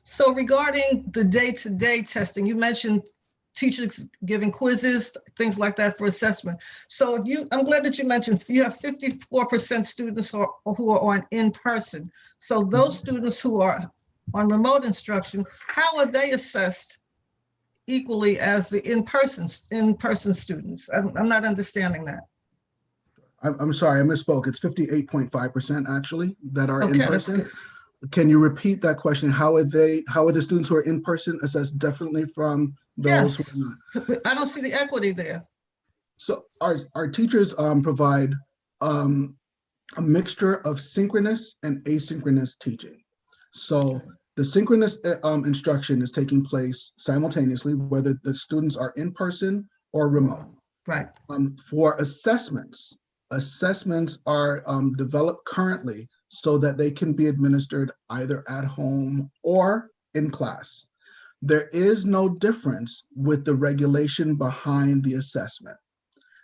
So regarding the day-to-day testing, you mentioned teachers giving quizzes, things like that for assessment. So I'm glad that you mentioned you have 54% students who are on in-person. So those students who are on remote instruction, how are they assessed equally as the in-person students? I'm not understanding that. I'm sorry, I misspoke. It's 58.5% actually that are Okay, in person. Can you repeat that question? How are the students who are in person assessed differently from those who are not? I don't see the equity there. So our teachers provide a mixture of synchronous and asynchronous teaching. So the synchronous instruction is taking place simultaneously, whether the students are in person or remote. Right. For assessments are developed currently so that they can be administered either at home or in class. There is no difference with the regulation behind the assessment.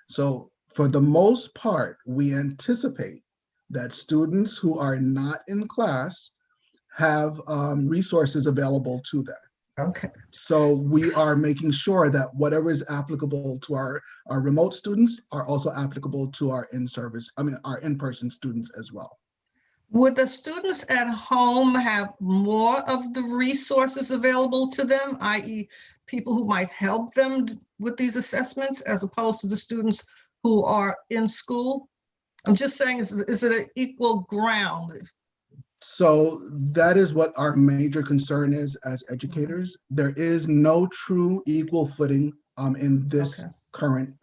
So for the most part, we anticipate that students who are not in class have resources available to them. Okay. So we are making sure that whatever is applicable to our remote students are also applicable to our our in-person students as well. Would the students at home have more of the resources available to them, i.e. people who might help them with these assessments as opposed to the students who are in school? I'm just saying, is it an equal ground? So that is what our major concern is as educators. There is no true equal footing in this current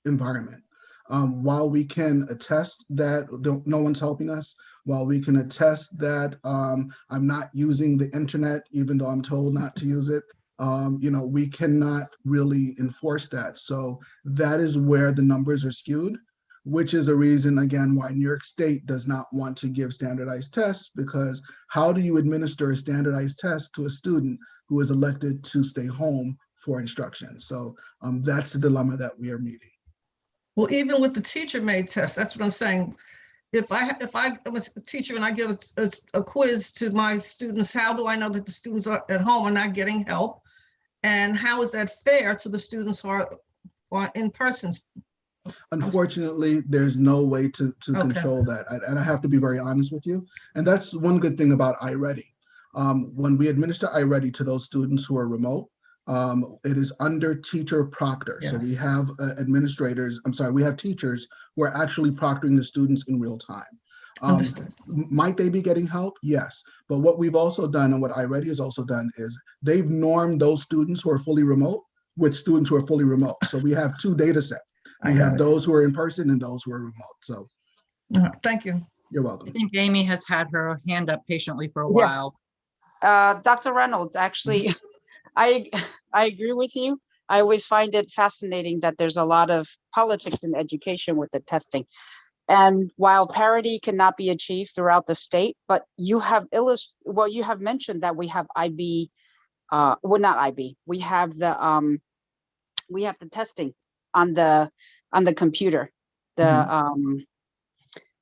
environment. While we can attest that no one's helping us, while we can attest that I'm not using the internet, even though I'm told not to use it, we cannot really enforce that. So that is where the numbers are skewed. which is a reason, again, why New York State does not want to give standardized tests, because how do you administer a standardized test to a student who is elected to stay home for instruction? So that's the dilemma that we are meeting. Well, even with the teacher-made test, that's what I'm saying. If I am a teacher and I give a quiz to my students, how do I know that the students are at home are not getting help? And how is that fair to the students who are in person? Unfortunately, there's no way to control that. And I have to be very honest with you. And that's one good thing about iReady. When we administer iReady to those students who are remote, it is under teacher proctor. Yes. So we have we have teachers who are actually proctoring the students in real time. Might they be getting help? Yes. But what we've also done, and what iReady has also done, is they've normed those students who are fully remote with students who are fully remote. So we have two data sets. We have those who are in person and those who are remote. So thank you. You're I welcome. think Amy has had her hand up patiently for a while. Dr. Reynolds, actually, I agree with you. I always find it fascinating that there's a lot of politics in education with the testing. And while parity cannot be achieved throughout the state, but you have you have mentioned that we have IB, well, not IB, we have the testing on the computer, oh,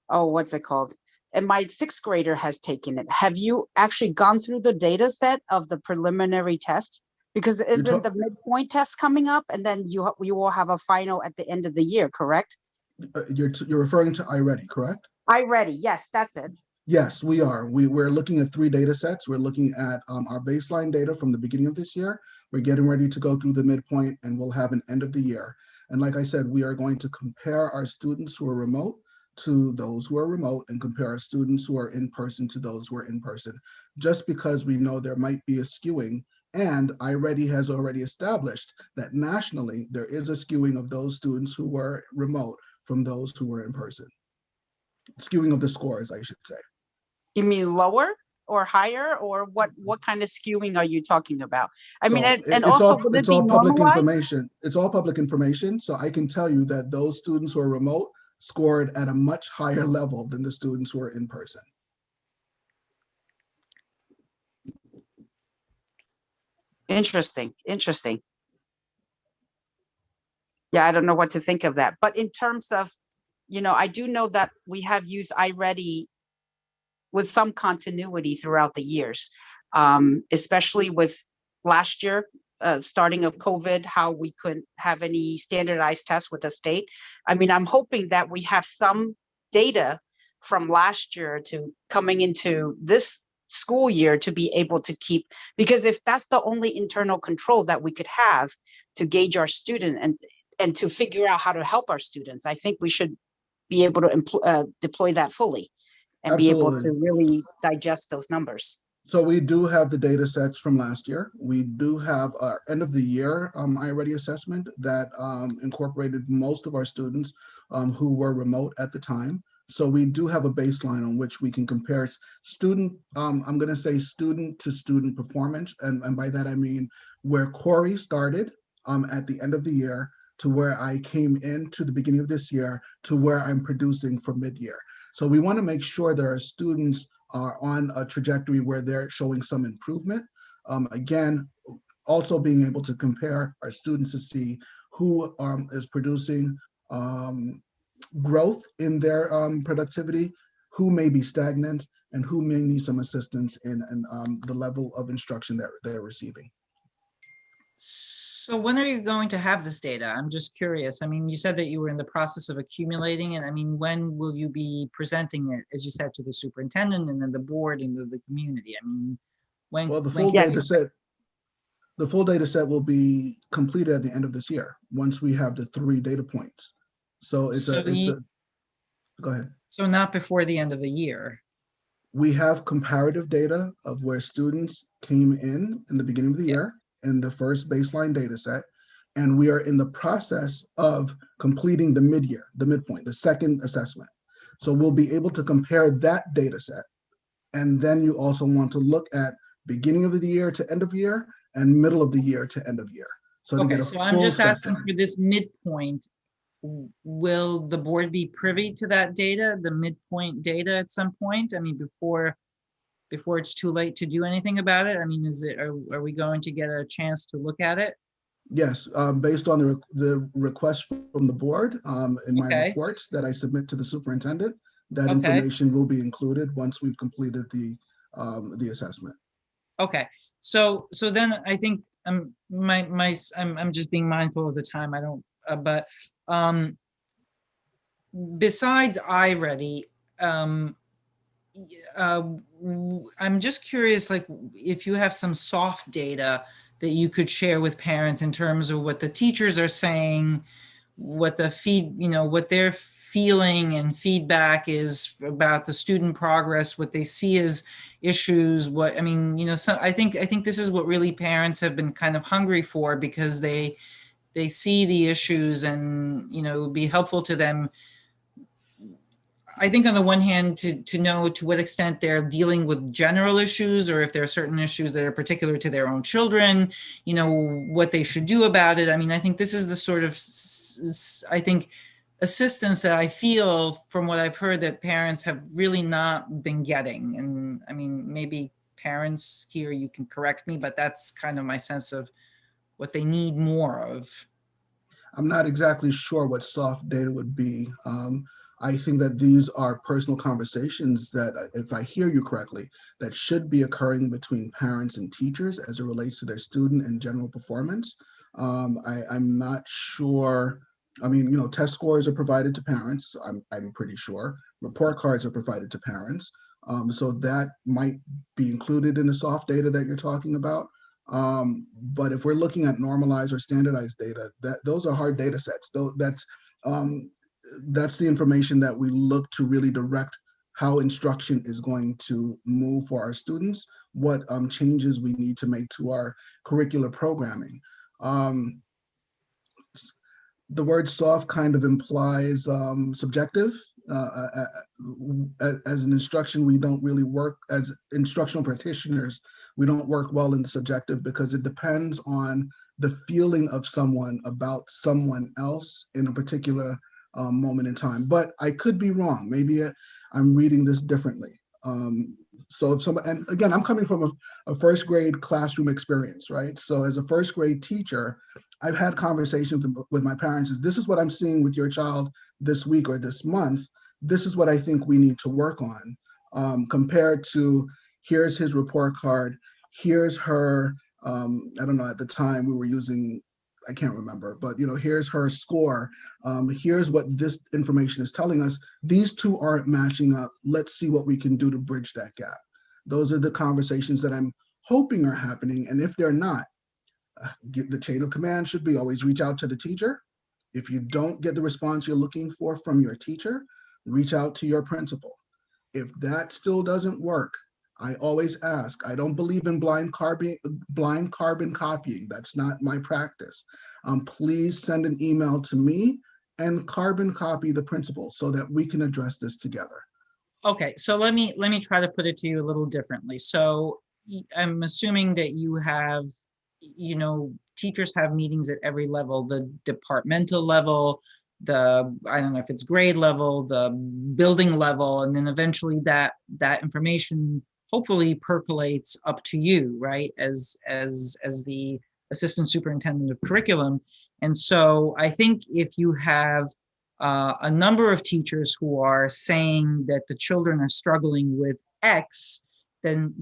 what's it called? And my 6th grader has taken it. Have you actually gone through the data set of the preliminary test? Because isn't the midpoint test coming up, and then you will have a final at the end of the year, correct? You're referring to iReady, correct? iReady, yes, that's it. Yes, we are. We're looking at 3 data sets. We're looking at our baseline data from the beginning of this year. We're getting ready to go through the midpoint, and we'll have an end of the year. And like I said, we are going to compare our students who are remote to those who are remote, and compare our students who are in person to those who are in person, just because we know there might be a skewing. And iReady has already established that nationally, there is a skewing of those students who were remote from those who were in person. Skewing of the scores, I should say. You mean lower or higher, or what kind of skewing are you talking about? I mean, and also, would it be public normalized? information. It's all public information. So I can tell you that those students who are remote scored at a much higher level than the students who are in person. Interesting. Yeah, I don't know what to think of that. But in terms of, I do know that we have used iReady with some continuity throughout the years, especially with last year, starting of COVID, how we couldn't have any standardized tests with the state. I mean, I'm hoping that we have some data from last year to coming into this school year to be able to keep, because if that's the only internal control that we could have to gauge our student and to figure out how to help our students, I think we should be able to deploy that fully and Absolutely. be able to really digest those numbers. So we do have the data sets from last year. We do have our end of the year iReady assessment that incorporated most of our students who were remote at the time. So we do have a baseline on which we can compare student, I'm going to say student to student performance. And by that, I mean where Corey started at the end of the year to where I came into the beginning of this year to where I'm producing for mid-year. So we want to make sure that our students are on a trajectory where they're showing some improvement. Again, also being able to compare our students to see who is producing growth in their productivity, who may be stagnant, and who may need some assistance in the level of instruction that they're receiving. So when are you going to have this data? I'm just curious. I mean, you said that you were in the process of accumulating it. I mean, when will you be presenting it, as you said, to the superintendent and then the board and the community? I mean, when? Well, the full data set will be completed at the end of this year once we have the 3 data points. So go ahead. So not before the end of the year. We have comparative data of where students came in the beginning of the year in the first baseline data set, and we are in the process of completing the mid-year, the midpoint, the second assessment. So we'll be able to compare that data set. And then you also want to look at beginning of the year to end of year and middle of the year to end of year. So okay, so I'm just asking for this midpoint will the board be privy to that data, the midpoint data at some point? I mean, before it's too late to do anything about it? I mean, are we going to get a chance to look at it? Yes, based on the request from the board, in my Okay. reports that I submit to the superintendent, that Okay. information will be included once we've completed the assessment. Okay, so then I think I'm just being mindful of the time. I don't, but besides iReady, I'm just curious, like if you have some soft data that you could share with parents in terms of what the teachers are saying, what the what their feeling and feedback is about the student progress, what they see as issues, what, I mean, so I think this is what really parents have been kind of hungry for, because they see the issues, and, it would be helpful to them, I think, on the one hand, to know to what extent they're dealing with general issues, or if there are certain issues that are particular to their own children, what they should do about it. I mean, I think this is the sort of, assistance that I feel from what I've heard that parents have really not been getting. And I mean, maybe parents here, you can correct me, but that's kind of my sense of what they need more of. I'm not exactly sure what soft data would be. I think that these are personal conversations that, if I hear you correctly, that should be occurring between parents and teachers as it relates to their student and general performance. I'm not sure. I mean, test scores are provided to parents, I'm pretty sure. Report cards are provided to parents. So that might be included in the soft data that you're talking about. But if we're looking at normalized or standardized data, those are hard data sets. That's the information that we look to really direct how instruction is going to move for our students, what changes we need to make to our curricular programming. The word soft kind of implies subjective. As an instruction, we don't really work as instructional practitioners. We don't work well in the subjective, because it depends on the feeling of someone about someone else in a particular moment in time. But I could be wrong. Maybe I'm reading this differently. So if somebody, and again, I'm coming from a first grade classroom experience, right? So as a first grade teacher, I've had conversations with my parents. This is what I'm seeing with your child this week or this month. This is what I think we need to work on, compared to, here's his report card, here's her, I don't know, at the time we were using, I can't remember, but here's her score. Here's what this information is telling us. These two aren't matching up. Let's see what we can do to bridge that gap. Those are the conversations that I'm hoping are happening. And if they're not, the chain of command should be always reach out to the teacher. If you don't get the response you're looking for from your teacher, reach out to your principal. If that still doesn't work, I always ask. I don't believe in blind carbon copying. That's not my practice. Please send an email to me and carbon copy the principal so that we can address this together. Okay, so let me try to put it to you a little differently. So I'm assuming that you have, teachers have meetings at every level, the departmental level, I don't know if it's grade level, the building level, and then eventually that information hopefully percolates up to you, right, as the assistant superintendent of curriculum. And so I think if you have a number of teachers who are saying that the children are struggling with X, then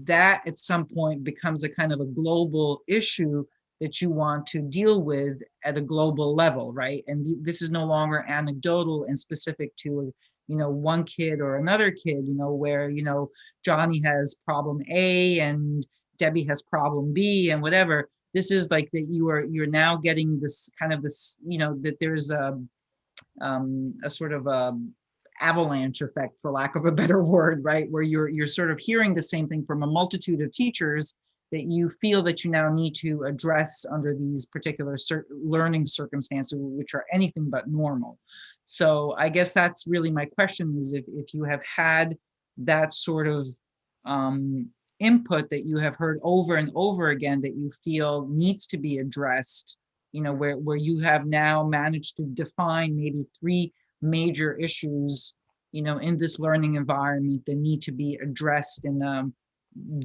that at some point becomes a kind of a global issue that you want to deal with at a global level, right? And this is no longer anecdotal and specific to one kid or another kid, where Johnny has problem A and Debbie has problem B and whatever. This is like that you're now getting this kind of this, that there's a sort of a avalanche effect, for lack of a better word, right? Where you're sort of hearing the same thing from a multitude of teachers that you feel that you now need to address under these particular learning circumstances, which are anything but normal. So I guess that's really my question, is if you have had that sort of input that you have heard over and over again that you feel needs to be addressed where you have now managed to define maybe 3 major issues, in this learning environment that need to be addressed in a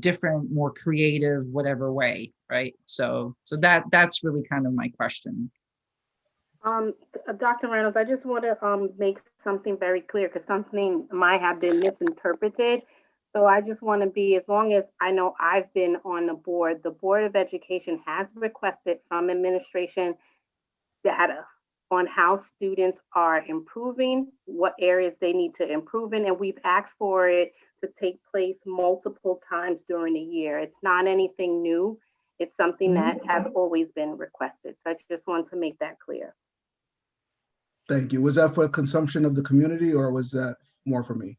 different, more creative, whatever way, right? So that's really kind of my question. Dr. Reynolds, I just want to make something very clear because something might have been misinterpreted. So I just want to be, as long as I know I've been on the Board of Education has requested from administration data on how students are improving, what areas they need to improve in, and we've asked for it to take place multiple times during the year. It's not anything new. It's something that has always been requested. So I just want to make that clear. Thank you. Was that for consumption of the community or was that more for me?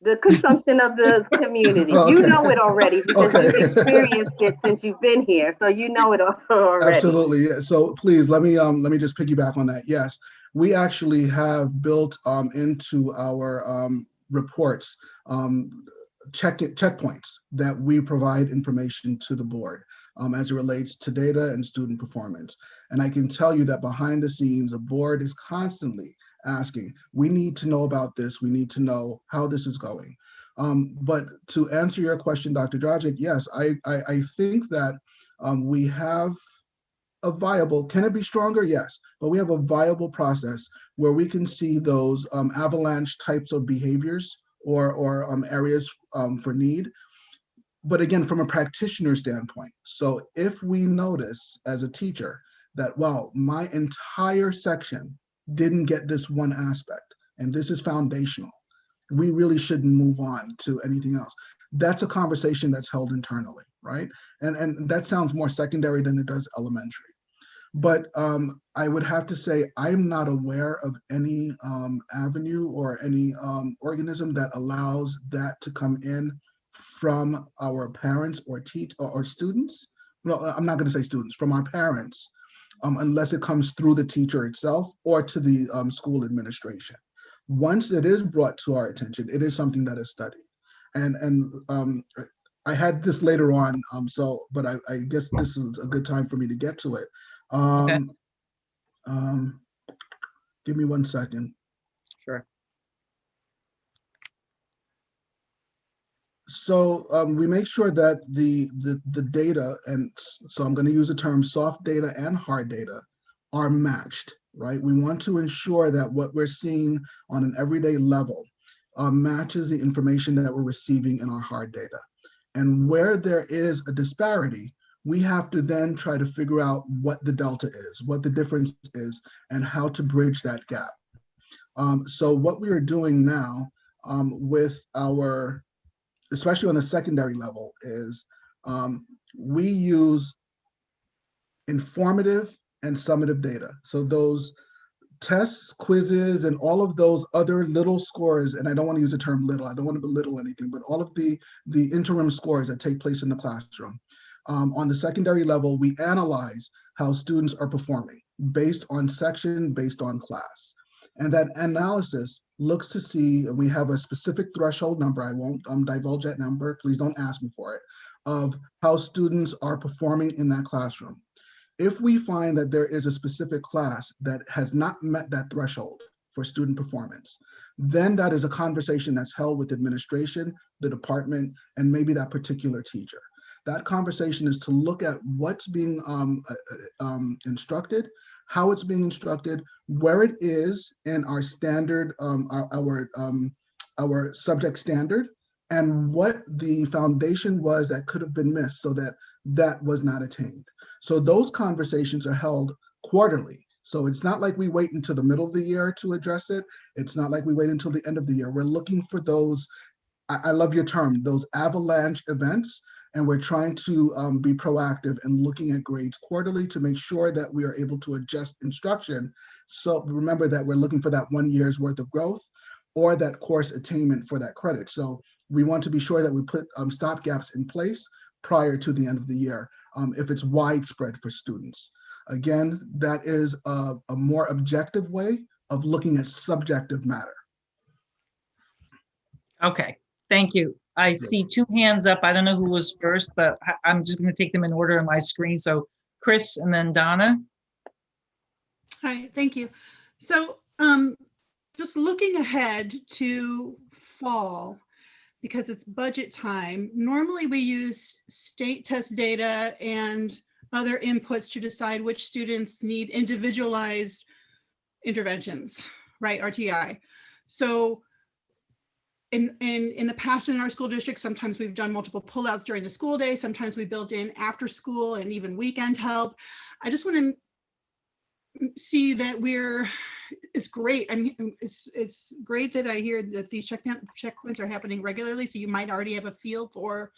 The consumption of the community. Okay. You know it already because you've experienced it since you've been here. So you know it already. Absolutely. Yeah. So please let me just piggyback on that. Yes, we actually have built into our reports checkpoints that we provide information to the board as it relates to data and student performance. And I can tell you that behind the scenes, the board is constantly asking, we need to know about this. We need to know how this is going. But to answer your question, Dr. Dragic, yes, I think that we have a viable, can it be stronger? Yes, but we have a viable process where we can see those avalanche types of behaviors or areas for need. But again, from a practitioner standpoint, so if we notice as a teacher that, well, my entire section didn't get this one aspect, and this is foundational, we really shouldn't move on to anything else. That's a conversation that's held internally, right? And that sounds more secondary than it does elementary. But I would have to say I'm not aware of any avenue or any organism that allows that to come in from our parents or students. No, I'm not going to say students, from our parents, unless it comes through the teacher itself or to the school administration. Once it is brought to our attention, it is something that is studied. And I had this later on, but I guess this is a good time for me to get to it. Okay. Give me 1 second. Sure. So we make sure that the data, and so I'm going to use the term soft data and hard data, are matched, right? We want to ensure that what we're seeing on an everyday level matches the information that we're receiving in our hard data. And where there is a disparity, we have to then try to figure out what the delta is, what the difference is, and how to bridge that gap. So what we are doing now with our, especially on the secondary level, is we use informative and summative data. So those tests, quizzes, and all of those other little scores, and I don't want to use the term little, I don't want to belittle anything, but all of the interim scores that take place in the classroom. On the secondary level, we analyze how students are performing based on section, based on class. And that analysis looks to see, we have a specific threshold number, I won't divulge that number, please don't ask me for it, of how students are performing in that classroom. If we find that there is a specific class that has not met that threshold for student performance, then that is a conversation that's held with administration, the department, and maybe that particular teacher. That conversation is to look at what's being instructed, how it's being instructed, where it is in our standard, our subject standard, and what the foundation was that could have been missed so that that was not attained. So those conversations are held quarterly. So it's not like we wait until the middle of the year to address it. It's not like we wait until the end of the year. We're looking for those, I love your term, those avalanche events. And we're trying to be proactive and looking at grades quarterly to make sure that we are able to adjust instruction. So remember that we're looking for that 1 year's worth of growth or that course attainment for that credit. So we want to be sure that we put stop gaps in place prior to the end of the year if it's widespread for students. Again, that is a more objective way of looking at subjective matter. Okay, thank you. I see 2 hands up. I don't know who was first, but I'm just going to take them in order on my screen. So Chris and then Donna. Hi, thank you. So just looking ahead to fall, because it's budget time, normally we use state test data and other inputs to decide which students need individualized interventions, right, RTI. So in the past in our school district, sometimes we've done multiple pullouts during the school day, sometimes we built in after school and even weekend help. I just want to see that it's great. I mean, it's great that I hear that these checkpoints are happening regularly. So you might already have a feel for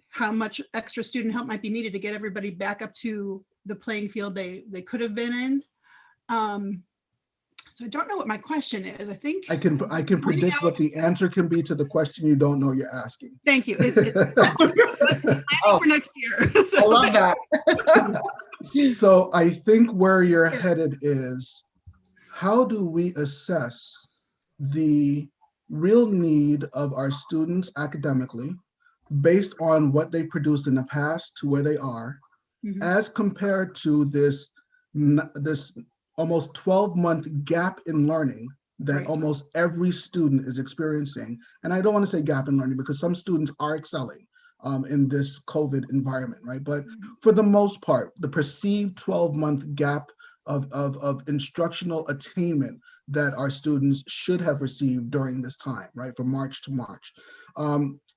how much extra student help might be needed to get everybody back up to the playing field they could have been in. So I don't know what my question is. I think I can predict what the answer can be to the question you don't know you're asking. Thank you. It's planning for next year. I love that. So I think where you're headed is, how do we assess the real need of our students academically based on what they produced in the past to where they are, as compared to this almost 12-month gap in learning that almost every student is experiencing. And I don't want to say gap in learning because some students are excelling in this COVID environment, right? But for the most part, the perceived 12-month gap of instructional attainment that our students should have received during this time, right, from March to March.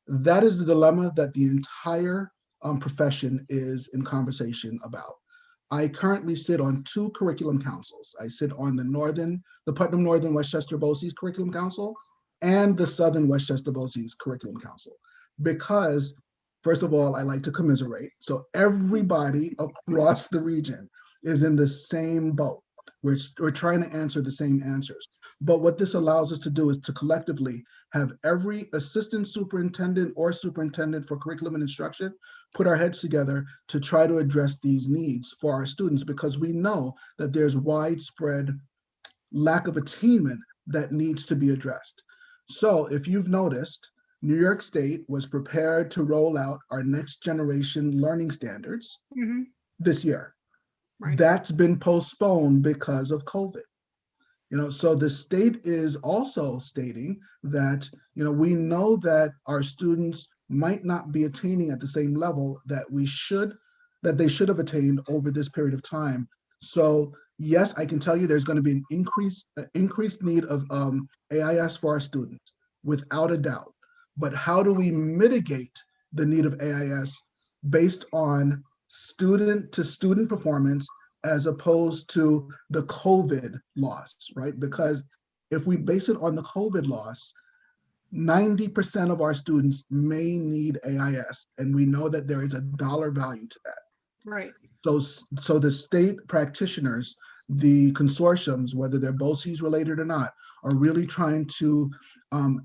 That is the dilemma that the entire profession is in conversation about. I currently sit on 2 curriculum councils. I sit on the Putnam Northern Westchester BOCES Curriculum Council and the Southern Westchester BOCES Curriculum Council, because first of all, I like to commiserate. So everybody across the region is in the same boat. We're trying to answer the same answers. But what this allows us to do is to collectively have every assistant superintendent or superintendent for curriculum and instruction put our heads together to try to address these needs for our students, because we know that there's widespread lack of attainment that needs to be addressed. So if you've noticed, New York State was prepared to roll out our next generation learning standards this year. Right. That's been postponed because of COVID. So the state is also stating that, we know that our students might not be attaining at the same level that they should have attained over this period of time. So yes, I can tell you there's going to be an increased need of AIS for our students, without a doubt. But how do we mitigate the need of AIS based on student-to-student performance as opposed to the COVID loss, right? Because if we base it on the COVID loss, 90% of our students may need AIS, and we know that there is a dollar value to that. Right. So the state practitioners, the consortiums, whether they're BOCES related or not, are really trying to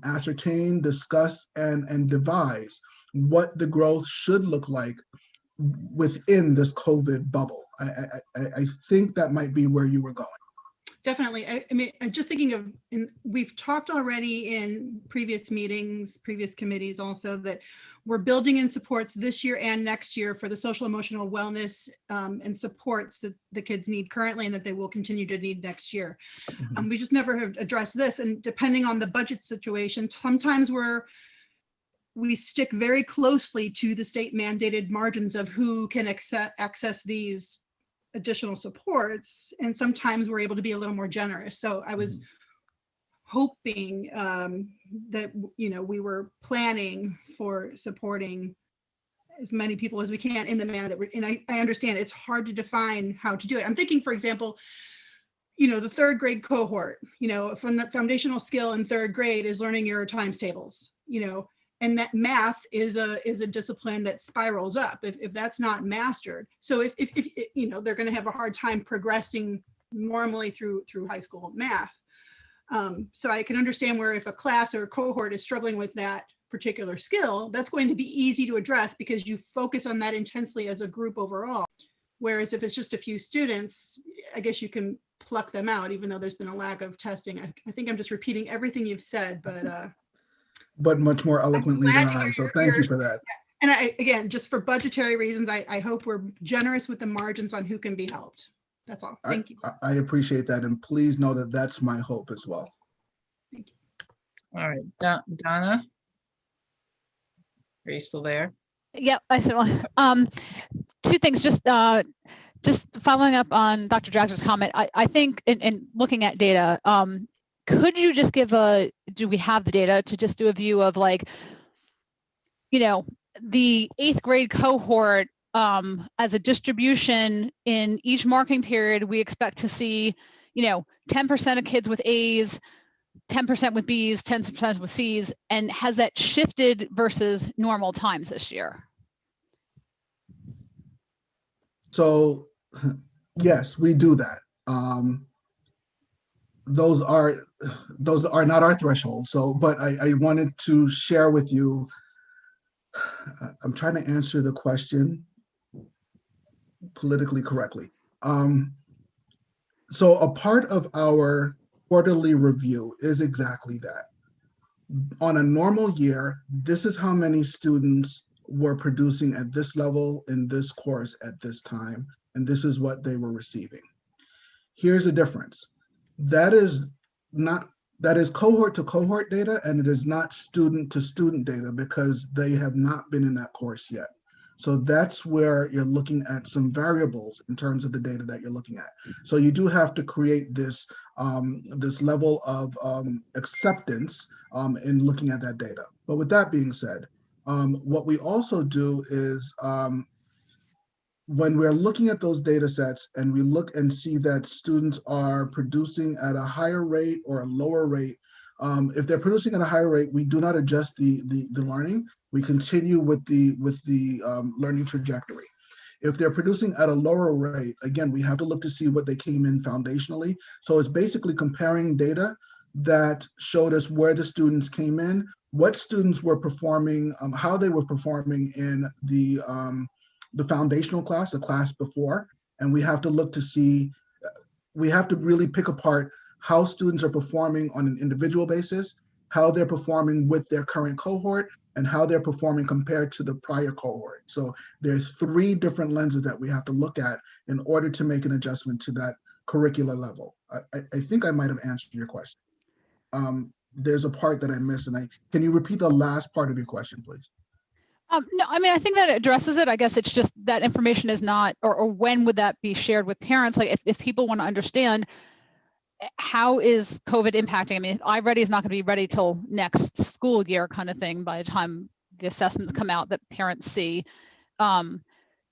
ascertain, discuss, and devise what the growth should look like within this COVID bubble. I think that might be where you were going. Definitely. I mean, I'm just thinking of, we've talked already in previous meetings, previous committees also, that we're building in supports this year and next year for the social emotional wellness and supports that the kids need currently and that they will continue to need next year. We just never have addressed this. And depending on the budget situation, sometimes we stick very closely to the state mandated margins of who can access these additional supports, and sometimes we're able to be a little more generous. So I was hoping that we were planning for supporting as many people as we can in the manner that and I understand it's hard to define how to do it. I'm thinking, for example, the 3rd grade cohort, from the foundational skill in 3rd grade is learning your times tables, and that math is a discipline that spirals up if that's not mastered. So if they're going to have a hard time progressing normally through high school math. So I can understand where if a class or a cohort is struggling with that particular skill, that's going to be easy to address because you focus on that intensely as a group overall. Whereas if it's just a few students, I guess you can pluck them out, even though there's been a lack of testing. I think I'm just repeating everything you've said, but much more eloquently than I, so thank you for that. And again, just for budgetary reasons, I hope we're generous with the margins on who can be helped. That's all. Thank you. I appreciate that. And please know that that's my hope as well. Thank you. All right, Donna? Are you still there? Yep, I feel, two things, just following up on Dr. Drax's comment. I think in looking at data, could you just give do we have the data to just do a view of, like, you know, the 8th grade cohort as a distribution in each marking period? We expect to see, you know, 10% of kids with A's, 10% with B's, 10% with C's, and has that shifted versus normal times this year? So yes, we do that. Those are not our thresholds. So, but I wanted to share with you, I'm trying to answer the question politically correctly. So a part of our quarterly review is exactly that. On a normal year, this is how many students were producing at this level in this course at this time, and this is what they were receiving. Here's the difference. That is cohort to cohort data, and it is not student to student data because they have not been in that course yet. So that's where you're looking at some variables in terms of the data that you're looking at. So you do have to create this this level of acceptance in looking at that data. But with that being said, what we also do is when we're looking at those data sets and we look and see that students are producing at a higher rate or a lower rate, if they're producing at a higher rate, we do not adjust the learning. We continue with the learning trajectory. If they're producing at a lower rate, again, we have to look to see what they came in foundationally. So it's basically comparing data that showed us where the students came in, what students were performing, how they were performing in the foundational class, the class before, and we have to look to see, we have to really pick apart how students are performing on an individual basis, how they're performing with their current cohort, and how they're performing compared to the prior cohort. So there's 3 different lenses that we have to look at in order to make an adjustment to that curricular level. I think I might have answered your question. There's a part that I missed, and can you repeat the last part of your question, please? No, I mean, I think that addresses it. I guess it's just that information is not, or when would that be shared with parents? Like if people want to understand how is COVID impacting? I mean, iReady is not going to be ready till next school year kind of thing by the time the assessments come out that parents see.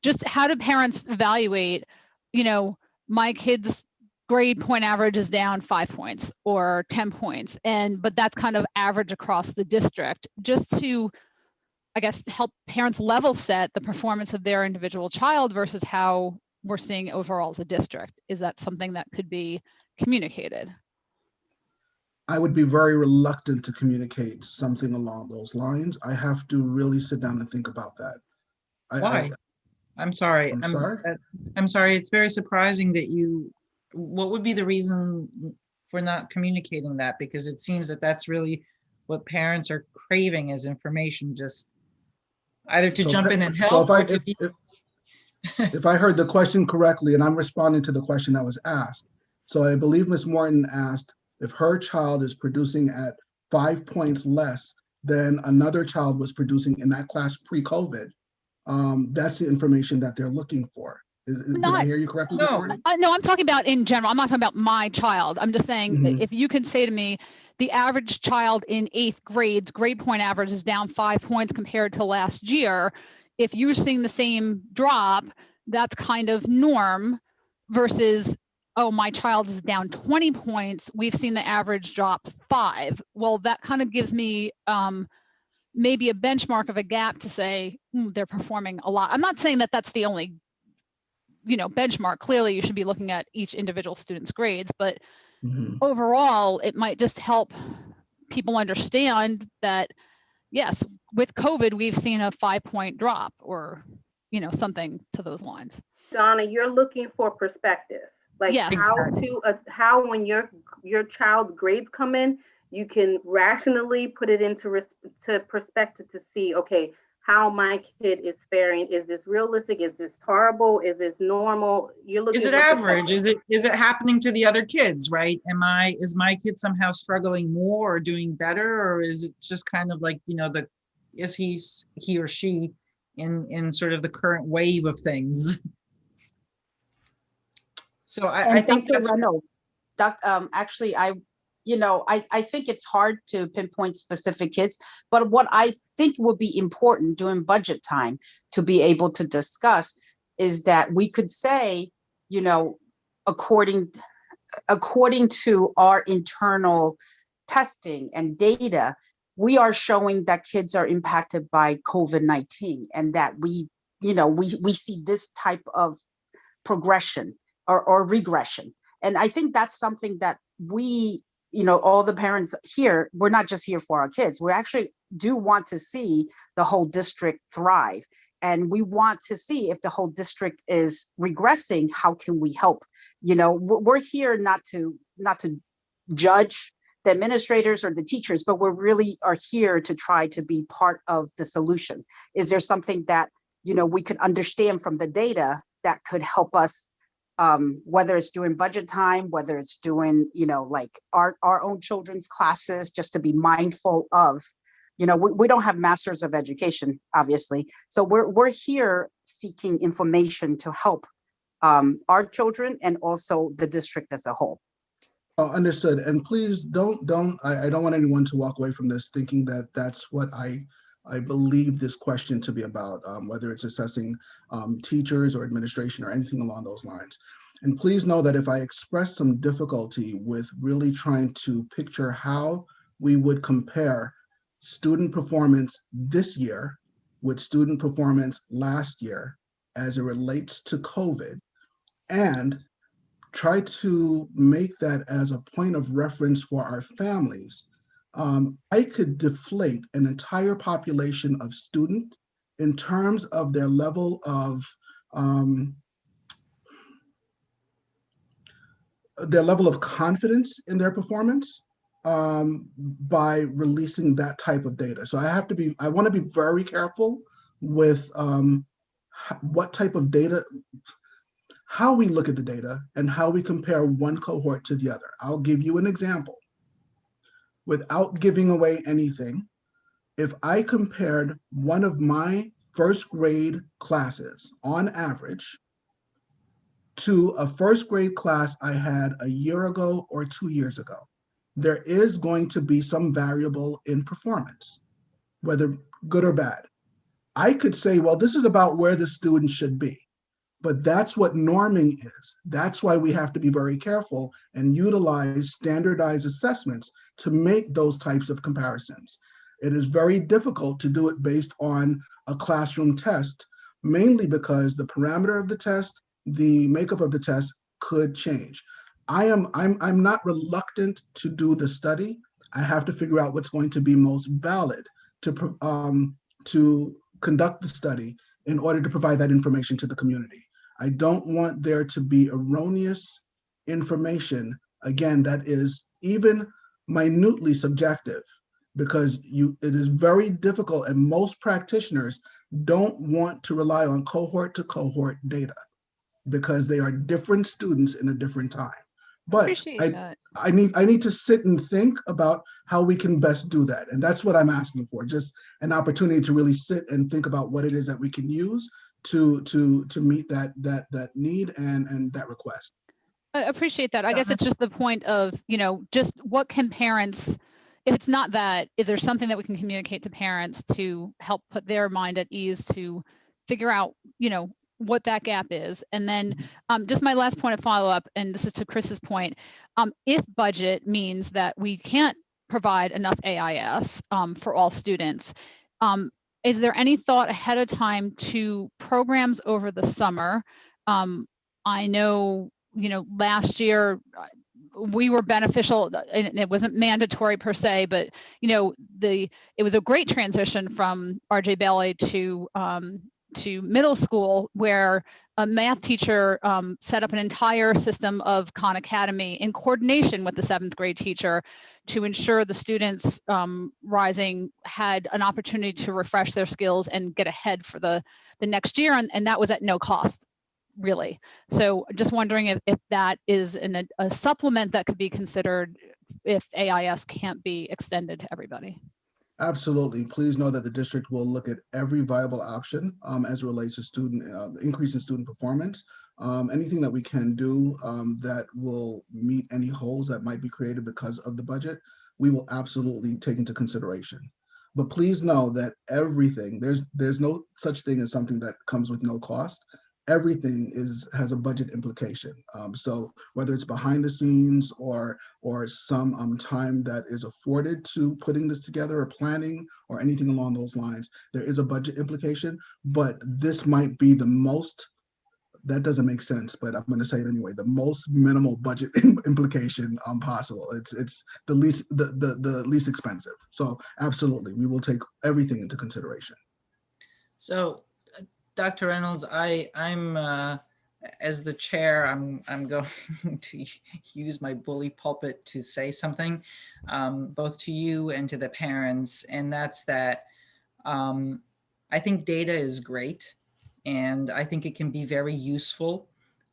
Just how do parents evaluate, you know, my kid's grade point average is down 5 points or 10 points, but that's kind of average across the district, just to, I guess, help parents level set the performance of their individual child versus how we're seeing overall as a district. Is that something that could be communicated? I would be very reluctant to communicate something along those lines. I have to really sit down and think about that. Why? I'm sorry. I'm sorry. It's very surprising that what would be the reason for not communicating that? Because it seems that that's really what parents are craving as information, just either to jump in and help. So if I heard the question correctly, and I'm responding to the question that was asked. So I believe Ms. Morton asked if her child is producing at 5 points less than another child was producing in that class pre-COVID. That's the information that they're looking for. Did I hear you correctly, Ms. Morton? No, I'm talking about in general. I'm not talking about my child. I'm just saying, if you can say to me, the average child in 8th grade, grade point average is down 5 points compared to last year. If you're seeing the same drop, that's kind of norm versus, oh, my child is down 20 points. We've seen the average drop 5. Well, that kind of gives me maybe a benchmark of a gap to say they're performing a lot. I'm not saying that that's the only, you know, benchmark. Clearly, you should be looking at each individual student's grades, but overall, it might just help people understand that, yes, with COVID, we've seen a 5-point drop or, you know, something to those lines. Donna, you're looking for perspective, like how when your child's grades come in, you can rationally put it into perspective to see, okay, how my kid is faring. Is this realistic? Is this horrible? Is this normal? You're looking. Is it average? Is it happening to the other kids, right? Is my kid somehow struggling more or doing better, or is it just kind of like, is he or she in sort of the current wave of things? So I think Dr. that's Reynolds, actually, I think it's hard to pinpoint specific kids, but what I think would be important during budget time to be able to discuss is that we could say, according to our internal testing and data, we are showing that kids are impacted by COVID-19, and that we see this type of progression or regression. And I think that's something that we, all the parents here, we're not just here for our kids. We actually do want to see the whole district thrive. And we want to see if the whole district is regressing, how can we help? We're here not to judge the administrators or the teachers, but we really are here to try to be part of the solution. Is there something that, we could understand from the data that could help us, whether it's during budget time, whether it's doing, like our own children's classes, just to be mindful of, we don't have masters of education, obviously. So we're here seeking information to help our children and also the district as a whole. Understood. And please I don't want anyone to walk away from this thinking that that's what I believe this question to be about, whether it's assessing teachers or administration or anything along those lines. And please know that if I express some difficulty with really trying to picture how we would compare student performance this year with student performance last year as it relates to COVID, and try to make that as a point of reference for our families, I could deflate an entire population of student in terms of their level of confidence in their performance by releasing that type of data. So I want to be very careful with what type of data, how we look at the data and how we compare one cohort to the other. I'll give you an example. Without giving away anything, if I compared one of my first grade classes on average to a first grade class I had a year ago or 2 years ago, there is going to be some variable in performance, whether good or bad. I could say, well, this is about where the student should be. But that's what norming is. That's why we have to be very careful and utilize standardized assessments to make those types of comparisons. It is very difficult to do it based on a classroom test, mainly because the parameter of the test, the makeup of the test could change. I'm not reluctant to do the study. I have to figure out what's going to be most valid to conduct the study in order to provide that information to the community. I don't want there to be erroneous information, again, that is even minutely subjective, because it is very difficult, and most practitioners don't want to rely on cohort to cohort data because they are different students in a different time. But I need to sit and think about how we can best do that. And that's what I'm asking for, just an opportunity to really sit and think about what it is that we can use to meet that need and that request. I appreciate that. I guess it's just the point of, just what can parents, if it's not that, is there something that we can communicate to parents to help put their mind at ease to figure out, what that gap is? And then just my last point of follow-up, and this is to Chris's point, if budget means that we can't provide enough AIS for all students, is there any thought ahead of time to programs over the summer? I know, last year we were beneficial, and it wasn't mandatory per se, but it was a great transition from RJ Bailey to to middle school, where a math teacher set up an entire system of Khan Academy in coordination with the 7th grade teacher to ensure the students rising had an opportunity to refresh their skills and get ahead for the next year. And that was at no cost, really. So just wondering if that is a supplement that could be considered if AIS can't be extended to everybody. Absolutely. Please know that the district will look at every viable option as it relates to student increase in student performance. Anything that we can do that will meet any holes that might be created because of the budget, we will absolutely take into consideration. But please know that everything, there's no such thing as something that comes with no cost. Everything has a budget implication. So whether it's behind the scenes or some time that is afforded to putting this together or planning or anything along those lines, there is a budget implication. But this might be the most, that doesn't make sense, but I'm going to say it anyway, the most minimal budget implication possible. It's the least expensive. So absolutely, we will take everything into consideration. So Dr. Reynolds, I'm as the chair, I'm going to use my bully pulpit to say something, both to you and to the parents, and that's that I think data is great, and I think it can be very useful,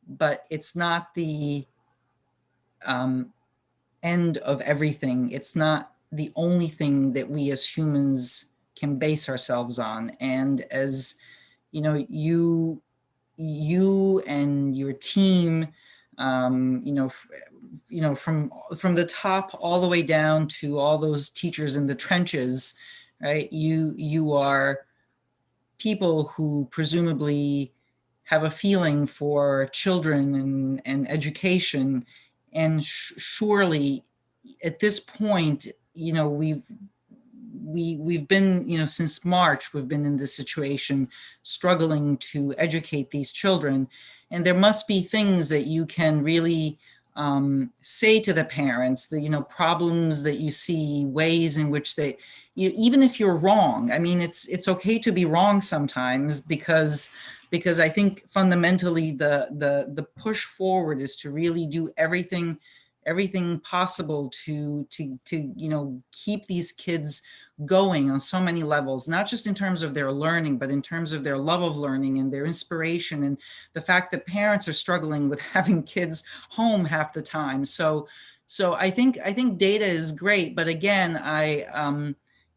but it's not the end of everything. It's not the only thing that we as humans can base ourselves on. And as you know, you and your team, from the top all the way down to all those teachers in the trenches, right? You are people who presumably have a feeling for children and education, and surely at this point, we've been, since March, we've been in this situation, struggling to educate these children. And there must be things that you can really say to the parents, the, problems that you see, ways in which they, even if you're wrong, I mean, it's okay to be wrong sometimes, because I think fundamentally the push forward is to really do everything possible to keep these kids going on so many levels, not just in terms of their learning, but in terms of their love of learning and their inspiration, and the fact that parents are struggling with having kids home half the time. So I think data is great, but again,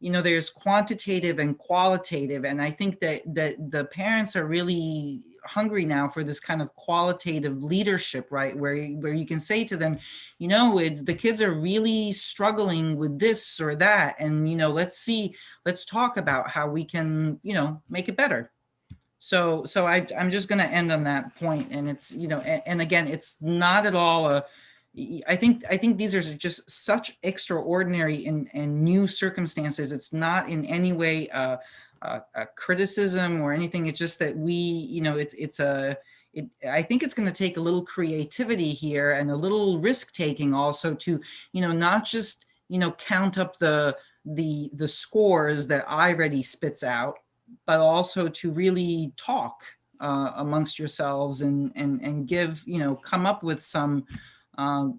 there's quantitative and qualitative, and I think that the parents are really hungry now for this kind of qualitative leadership, right? Where you can say to them, the kids are really struggling with this or that, and let's talk about how we can make it better. So I'm just going to end on that point, and it's and again, it's not at all I think these are just such extraordinary and new circumstances. It's not in any way a criticism or anything. It's just that I think it's going to take a little creativity here and a little risk taking also to, not just, count up the scores that iReady spits out, but also to really talk amongst yourselves and give, come up with some, how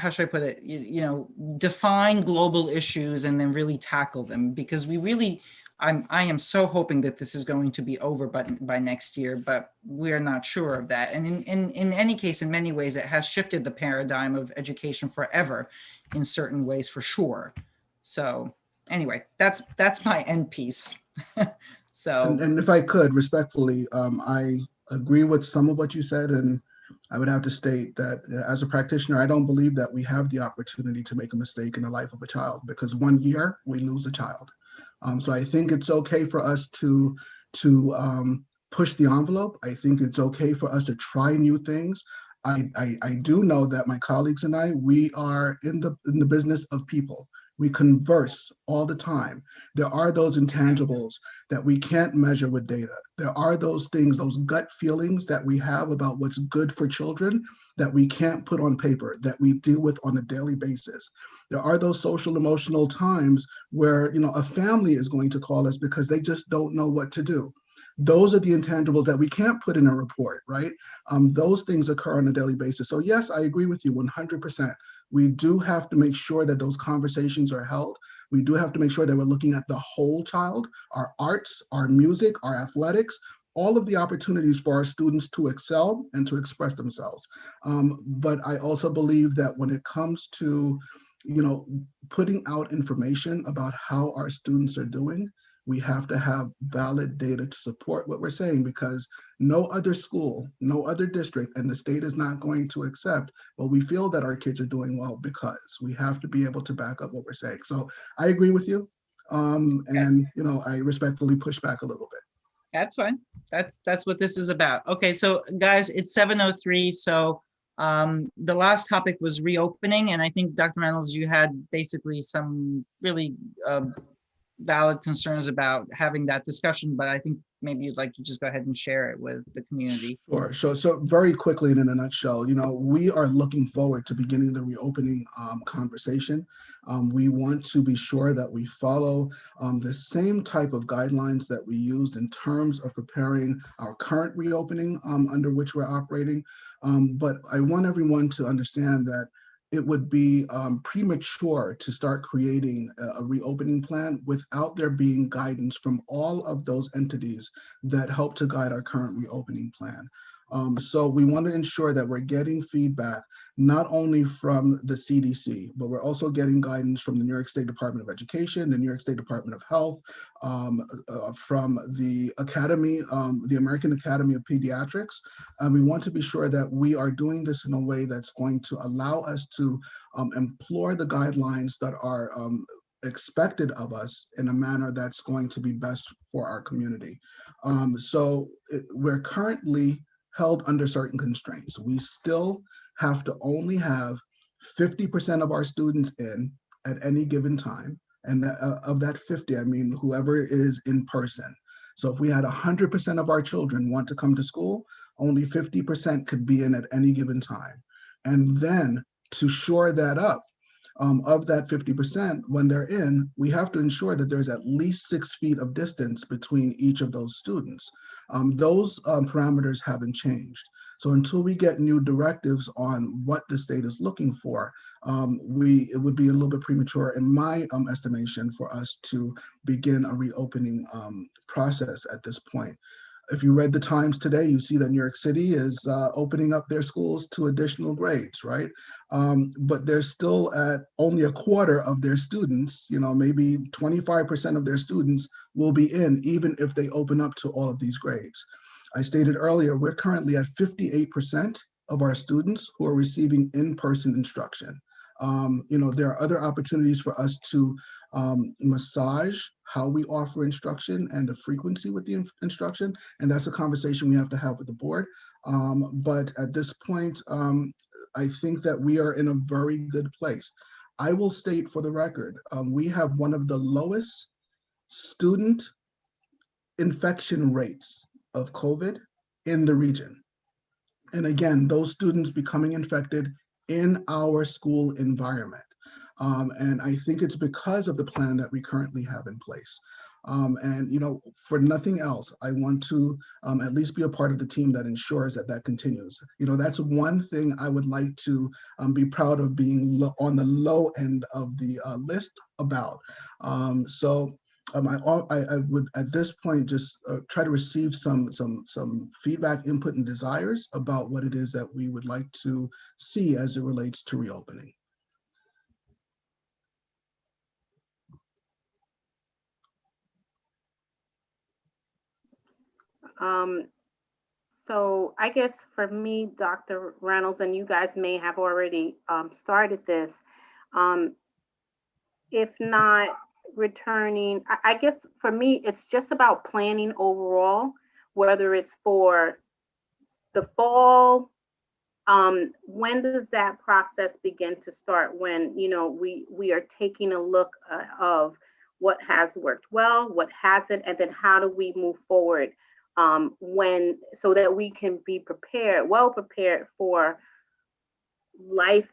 should I put it? Define global issues and then really tackle them, because I am so hoping that this is going to be over by next year, but we're not sure of that. And in any case, in many ways, it has shifted the paradigm of education forever in certain ways, for sure. So anyway, that's my end piece. So, and if I could respectfully, I agree with some of what you said, and I would have to state that as a practitioner, I don't believe that we have the opportunity to make a mistake in the life of a child, because 1 year we lose a child. So I think it's okay for us to push the envelope. I think it's okay for us to try new things. I do know that my colleagues and I, we are in the business of people. We converse all the time. There are those intangibles that we can't measure with data. There are those things, those gut feelings that we have about what's good for children that we can't put on paper, that we deal with on a daily basis. There are those social emotional times where, you know, a family is going to call us because they just don't know what to do. Those are the intangibles that we can't put in a report, right? Those things occur on a daily basis. So yes, I agree with you 100%. We do have to make sure that those conversations are held. We do have to make sure that we're looking at the whole child, our arts, our music, our athletics, all of the opportunities for our students to excel and to express themselves. But I also believe that when it comes to, you know, putting out information about how our students are doing, we have to have valid data to support what we're saying, because no other school, no other district, and the state is not going to accept, well, we feel that our kids are doing well, because we have to be able to back up what we're saying. So I agree with you. And, you know, I respectfully push back a little bit. That's fine. That's what this is about. Okay, so guys, it's 7:03. So the last topic was reopening, and I think Dr. Reynolds, you had basically some really valid concerns about having that discussion, but I think maybe you'd like to just go ahead and share it with the community. Sure. So very quickly and in a nutshell, you know, we are looking forward to beginning the reopening conversation. We want to be sure that we follow the same type of guidelines that we used in terms of preparing our current reopening under which we're operating. But I want everyone to understand that it would be premature to start creating a reopening plan without there being guidance from all of those entities that help to guide our current reopening plan. So we want to ensure that we're getting feedback not only from the CDC, but we're also getting guidance from the New York State Department of Education, the New York State Department of Health, from the Academy, the American Academy of Pediatrics. And we want to be sure that we are doing this in a way that's going to allow us to employ the guidelines that are expected of us in a manner that's going to be best for our community. We're currently held under certain constraints. We still have to only have 50% of our students in at any given time. And of that 50, I mean, whoever is in person. So if we had 100% of our children want to come to school, only 50% could be in at any given time. And then to shore that up, of that 50%, when they're in, we have to ensure that there's at least 6 feet of distance between each of those students. Those parameters haven't changed. So until we get new directives on what the state is looking for, it would be a little bit premature, in my estimation, for us to begin a reopening process at this point. If you read the Times today, you see that New York City is opening up their schools to additional grades, right? But they're still at only a quarter of their students, you know, maybe 25% of their students will be in, even if they open up to all of these grades. I stated earlier, we're currently at 58% of our students who are receiving in-person instruction. You know, there are other opportunities for us to massage how we offer instruction and the frequency with the instruction. And that's a conversation we have to have with the board. But at this point, I think that we are in a very good place. I will state for the record, we have one of the lowest student infection rates of COVID in the region. And again, those students becoming infected in our school environment. And I think it's because of the plan that we currently have in place. And, you know, for nothing else, I want to at least be a part of the team that ensures that that continues. You know, that's one thing I would like to be proud of being on the low end of the list about. I would at this point just try to receive some feedback, input, and desires about what it is that we would like to see as it relates to reopening. So I guess for me, Dr. Reynolds, and you guys may have already started this, if not returning, I guess for me, it's just about planning overall, whether it's for the fall. When does that process begin to start? When, you know, we are taking a look of what has worked well, what hasn't, and then how do we move forward so that we can be prepared, well prepared for life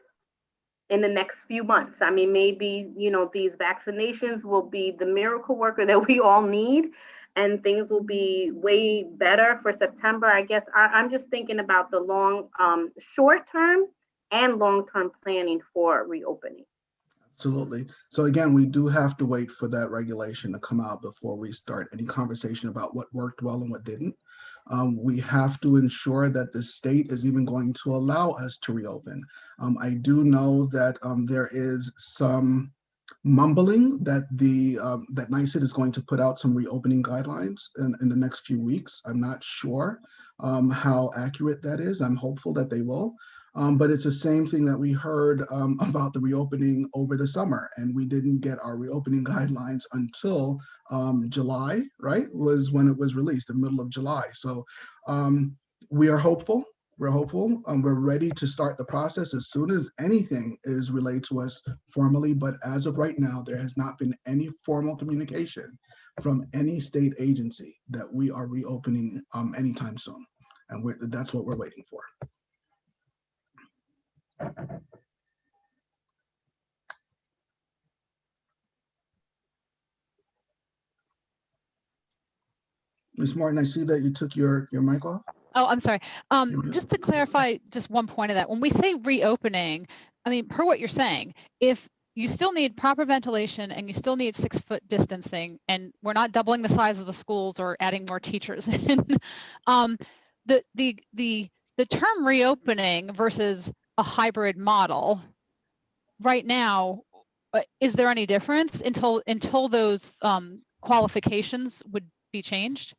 in the next few months. I mean, maybe, you know, these vaccinations will be the miracle worker that we all need, and things will be way better for September. I guess I'm just thinking about the long, short-term and long-term planning for reopening. Absolutely. So again, we do have to wait for that regulation to come out before we start any conversation about what worked well and what didn't. We have to ensure that the state is even going to allow us to reopen. I do know that there is some mumbling that that NYSED is going to put out some reopening guidelines in the next few weeks. I'm not sure how accurate that is. I'm hopeful that they will. But it's the same thing that we heard about the reopening over the summer, and we didn't get our reopening guidelines until July, right? Was when it was released, the middle of July. So we are hopeful. We're hopeful. We're ready to start the process as soon as anything is relayed to us formally. But as of right now, there has not been any formal communication from any state agency that we are reopening anytime soon. And that's what we're waiting for. Ms. Martin, I see that you took your mic off. Oh, I'm sorry. Just to clarify just one point of that, when we say reopening, I mean, per what you're saying, if you still need proper ventilation and you still need 6-foot distancing, and we're not doubling the size of the schools or adding more teachers in, the term reopening versus a hybrid model right now, is there any difference until those qualifications would be changed?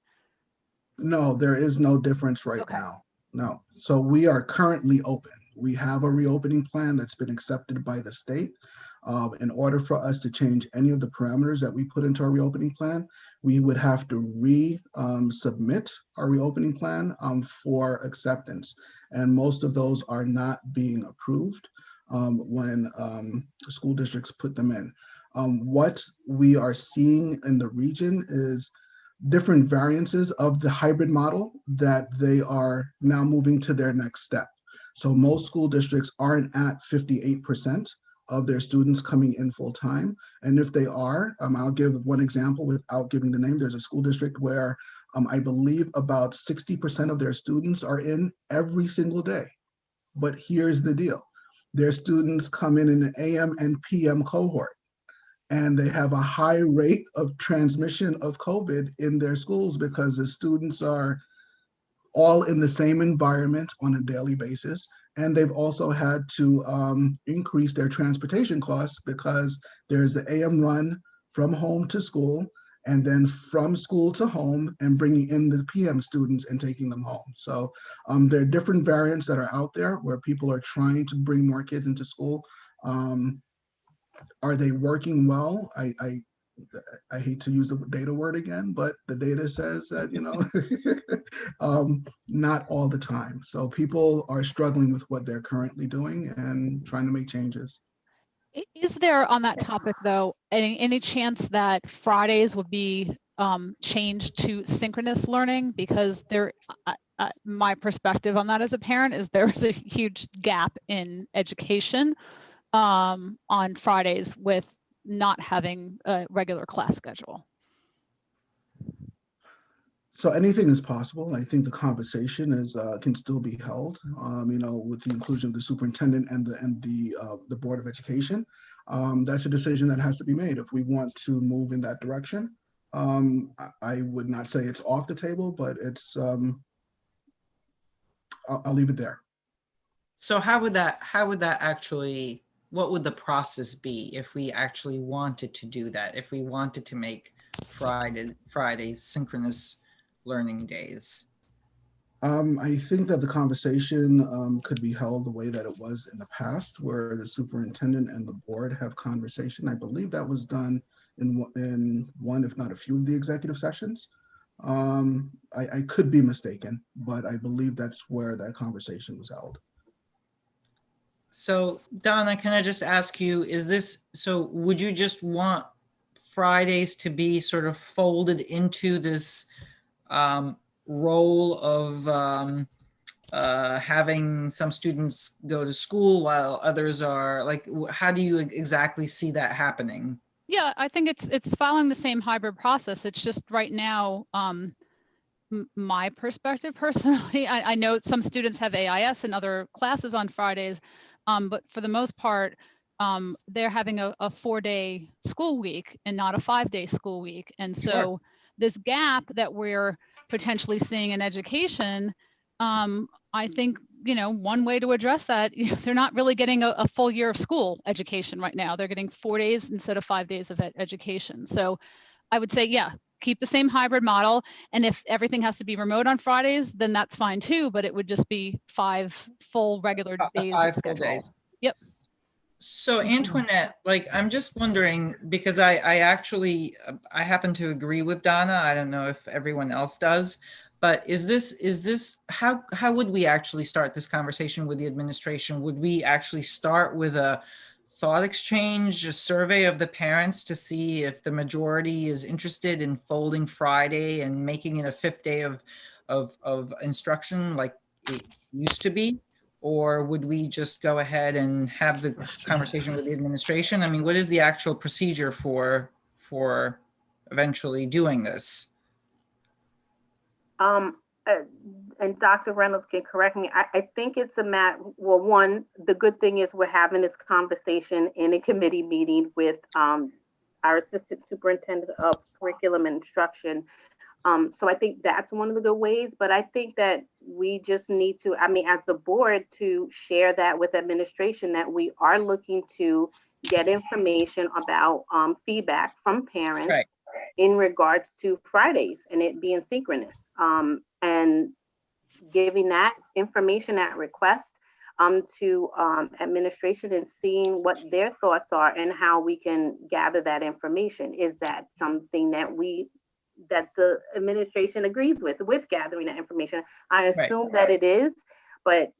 No, there is no difference right now. No. So we are currently open. We have a reopening plan that's been accepted by the state. In order for us to change any of the parameters that we put into our reopening plan, we would have to submit our reopening plan for acceptance. And most of those are not being approved when school districts put them in. What we are seeing in the region is different variances of the hybrid model that they are now moving to their next step. So most school districts aren't at 58% of their students coming in full time. And if they are, I'll give one example without giving the name. There's a school district where I believe about 60% of their students are in every single day. But here's the deal. Their students come in an AM and PM cohort, and they have a high rate of transmission of COVID in their schools because the students are all in the same environment on a daily basis. And they've also had to increase their transportation costs because there's the AM run from home to school, and then from school to home, and bringing in the PM students and taking them home. So there are different variants that are out there where people are trying to bring more kids into school. Are they working well? I hate to use the data word again, but the data says that, you know, not all the time. So people are struggling with what they're currently doing and trying to make changes. Is there, on that topic though, any chance that Fridays would be changed to synchronous learning? Because my perspective on that as a parent is there's a huge gap in education on Fridays with not having a regular class schedule. So anything is possible. I think the conversation can still be held, you know, with the inclusion of the superintendent and the Board of Education. That's a decision that has to be made if we want to move in that direction. I would not say it's off the table, but it's I'll leave it there. So how would that actually, what would the process be if we actually wanted to do that? If we wanted to make Fridays synchronous learning days? I think that the conversation could be held the way that it was in the past, where the superintendent and the board have conversation. I believe that was done in one, if not a few of the executive sessions. I could be mistaken, but I believe that's where that conversation was held. So Donna, can I just ask you, so would you just want Fridays to be sort of folded into this role of having some students go to school while others are like, how do you exactly see that happening? Yeah, I think it's following the same hybrid process. It's just right now, my perspective personally, I know some students have AIS and other classes on Fridays, but for the most part, they're having a 4-day school week and not a 5-day school week. And so Sure. this gap that we're potentially seeing in education, I think, one way to address that, they're not really getting a full year of school education right now. They're getting 4 days instead of 5 days of education. So I would say, yeah, keep the same hybrid model. And if everything has to be remote on Fridays, then that's fine too, but it would just be 5 full regular days. 5 full schedule. days. Yep. So Antoinette, like, I'm just wondering, because I actually, I happen to agree with Donna. I don't know if everyone else does, but is this, how would we actually start this conversation with the administration? Would we actually start with a thought exchange, a survey of the parents to see if the majority is interested in folding Friday and making it a 5th day of instruction like it used to be? Or would we just go ahead and have the conversation with the administration? I mean, what is the actual procedure for eventually doing this? And Dr. Reynolds can correct me. I think it's a matter, well, one, the good thing is we're having this conversation in a committee meeting with our Assistant Superintendent of Curriculum and Instruction. So I think that's one of the good ways, but I think that we just need to, I mean, as the board, to share that with administration, that we are looking to get information about feedback from parents. Right. In regards to Fridays and it being synchronous, and giving that information at request to administration and seeing what their thoughts are and how we can gather that information. Is that something that the administration agrees with gathering that information? I assume that it is, but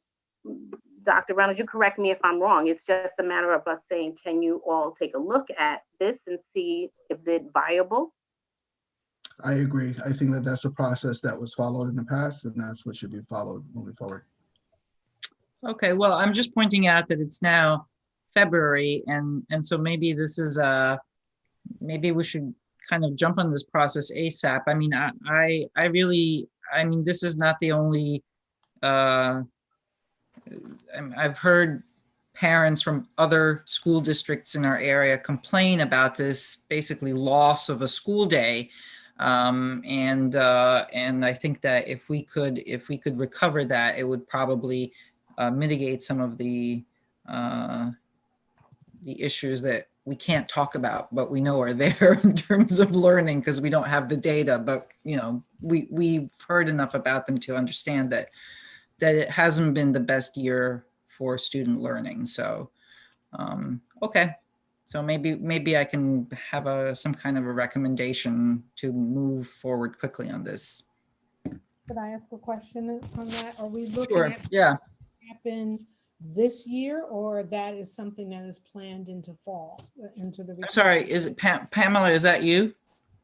Dr. Reynolds, you correct me if I'm wrong. It's just a matter of us saying, can you all take a look at this and see if it's viable? I agree. I think that that's a process that was followed in the past, and that's what should be followed moving forward. Okay, well, I'm just pointing out that it's now February, and so maybe this is maybe we should kind of jump on this process ASAP. I mean, I really, I mean, this is not the only. I've heard parents from other school districts in our area complain about this basically loss of a school day. And I think that if we could recover that, it would probably mitigate some of the issues that we can't talk about, but we know are there in terms of learning because we don't have the data. But we've heard enough about them to understand that it hasn't been the best year for student learning. So, okay. So maybe I can have some kind of a recommendation to move forward quickly on this. Could I ask a question on that? Are we looking Sure. at Yeah. happen this year, or that is something that is planned into fall, into the? I'm sorry, is it Pamela? Is that you?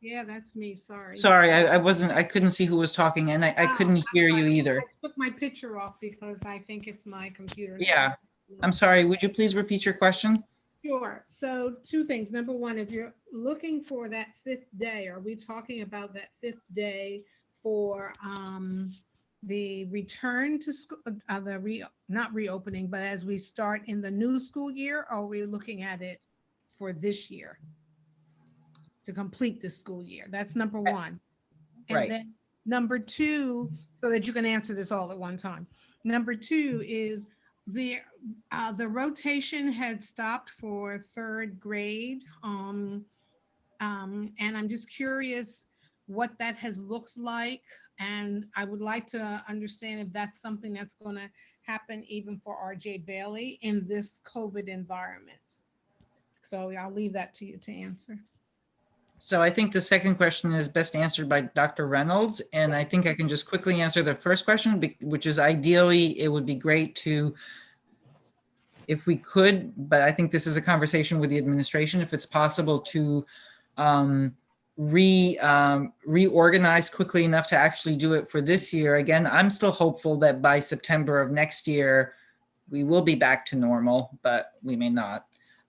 Yeah, that's me. Sorry. Sorry, I couldn't see who was talking, and I couldn't hear you either. I took my picture off because I think it's my computer. Yeah. I'm sorry. Would you please repeat your question? Sure. So 2 things. Number one, if you're looking for that 5th day, are we talking about that 5th day for the return to school, not reopening, but as we start in the new school year? Or are we looking at it for this year to complete the school year? That's number one. And Right. then number 2, so that you can answer this all at one time. Number 2 is the rotation had stopped for 3rd grade. And I'm just curious what that has looked like. And I would like to understand if that's something that's going to happen even for RJ Bailey in this COVID environment. So I'll leave that to you to answer. So I think the second question is best answered by Dr. Reynolds. And I think I can just quickly answer the first question, which is ideally, it would be great to, if we could, but I think this is a conversation with the administration, if it's possible to reorganize quickly enough to actually do it for this year. Again, I'm still hopeful that by September of next year, we will be back to normal, but we may not.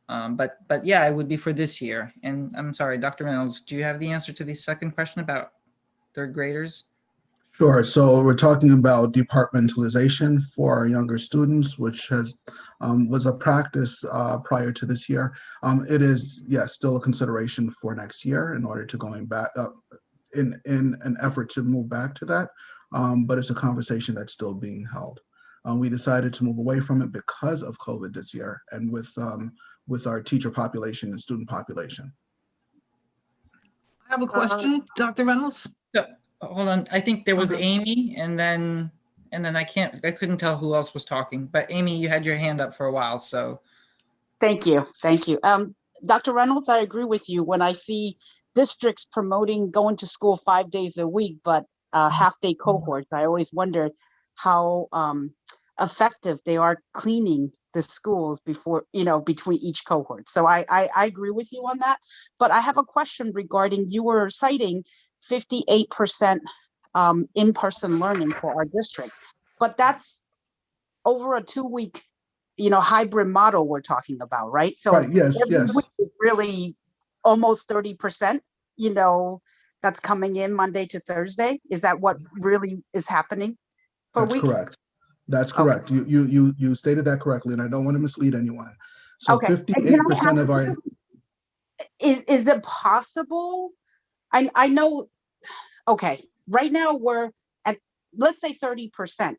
But yeah, it would be for this year. And I'm sorry, Dr. Reynolds, do you have the answer to the second question about third graders? Sure. So we're talking about departmentalization for our younger students, which has was a practice prior to this year. It is, yes, still a consideration for next year in order to going back in an effort to move back to that. But it's a conversation that's still being held. We decided to move away from it because of COVID this year, and with our teacher population and student population. I have a question, Dr. Reynolds. Hold on, I think there was Okay. Amy, and then I couldn't tell who else was talking, but Amy, you had your hand up for a while, so. Thank you. Thank you. Dr. Reynolds, I agree with you. When I see districts promoting going to school 5 days a week, but half-day cohorts, I always wonder how effective they are cleaning the schools before, between each cohort. So I agree with you on that. But I have a question regarding, you were citing 58% in-person learning for our district, but that's over a 2-week, hybrid model we're talking about, right? So Right, yes, every yes. week is really almost 30%, that's coming in Monday to Thursday. Is that what really is happening per That's week? correct. That's Okay. correct. You stated that correctly, and I don't want to mislead anyone. So Okay. And can I 58% ask of our is it possible? I know, okay, right now we're at, let's say 30%.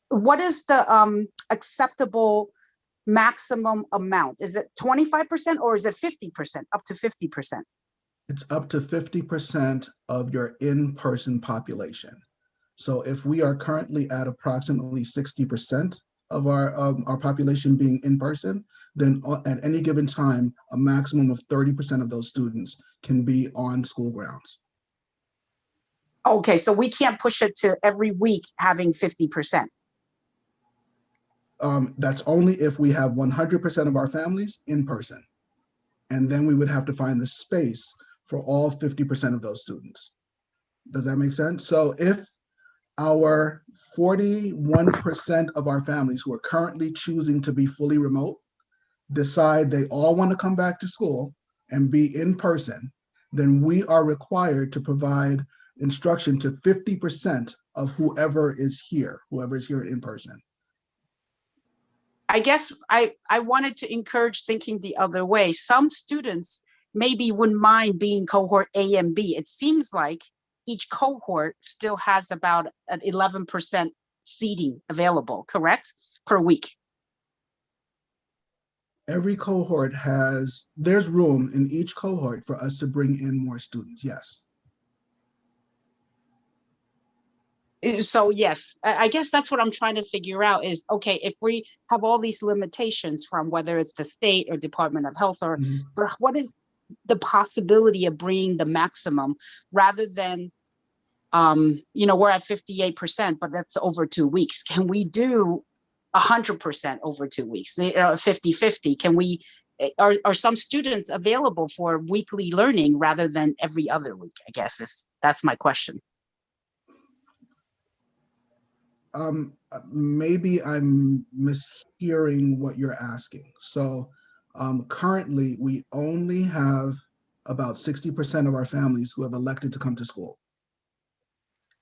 What is the acceptable maximum amount? Is it 25% or is it 50%, up to 50%? it's up to 50% of your in-person population. So if we are currently at approximately 60% of our population being in person, then at any given time, a maximum of 30% of those students can be on school grounds. Okay, so we can't push it to every week having 50%. That's only if we have 100% of our families in person. And then we would have to find the space for all 50% of those students. Does that make sense? So if our 41% of our families who are currently choosing to be fully remote decide they all want to come back to school and be in person, then we are required to provide instruction to 50% of whoever is here in person. I guess I wanted to encourage thinking the other way. Some students maybe wouldn't mind being cohort A and B. It seems like each cohort still has about an 11% seating available, correct? Per week. Every cohort there's room in each cohort for us to bring in more students, yes. So yes, I guess that's what I'm trying to figure out is, okay, if we have all these limitations from whether it's the state or Department of Health or what is the possibility of bringing the maximum rather than, we're at 58%, but that's over 2 weeks. Can we do 100% over 2 weeks, 50-50? Can we, are some students available for weekly learning rather than every other week? I guess that's my question. Maybe I'm mishearing what you're asking. So currently we only have about 60% of our families who have elected to come to school.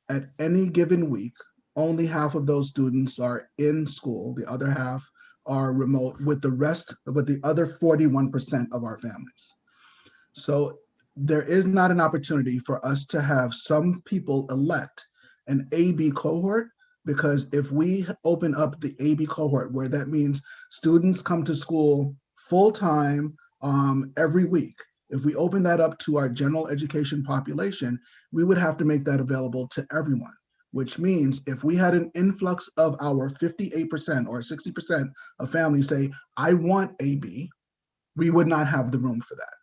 At any given week, only half of those students are in school. The other half are remote with the other 41% of our families. So there is not an opportunity for us to have some people elect an AB cohort, because if we open up the AB cohort, where that means students come to school full-time every week, if we open that up to our general education population, we would have to make that available to everyone, which means if we had an influx of our 58% or 60% of families say, I want AB, we would not have the room for that.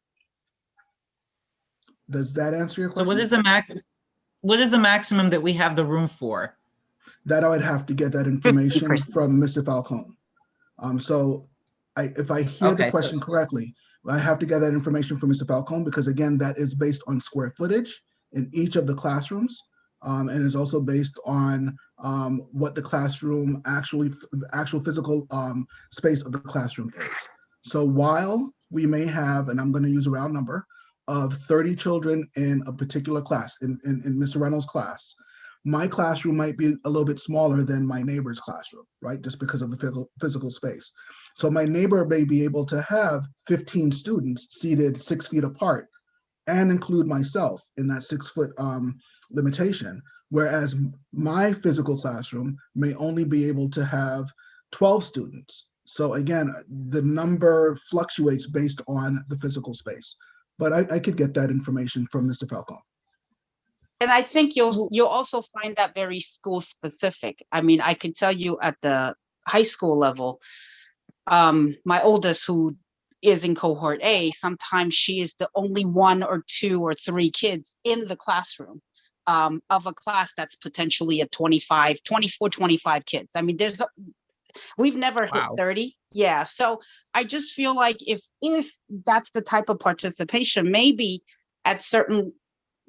Does that answer your question? So what is the maximum that we have the room for? That I would have to get that information 50%. from Mr. Falcone. So if I hear the question correctly, I have to get that information from Mr. Falcone because again, that is based on square footage in each of the classrooms, and is also based on what the classroom the actual physical space of the classroom is. So while we may have, and I'm going to use a round number, of 30 children in a particular class, in Mr. Reynolds' class, my classroom might be a little bit smaller than my neighbor's classroom, right? Just because of the physical space. So my neighbor may be able to have 15 students seated 6 feet apart and include myself in that 6 foot limitation. Whereas my physical classroom may only be able to have 12 students. So again, the number fluctuates based on the physical space. But I could get that information from Mr. Falcone. And I think you'll also find that very school specific. I mean, I can tell you at the high school level, my oldest, who is in cohort A, sometimes she is the only 1 or 2 or 3 kids in the classroom of a class that's potentially a 24, 25 kids. I mean, we've never hit 30. Yeah. So I just feel like if that's the type of participation, maybe at certain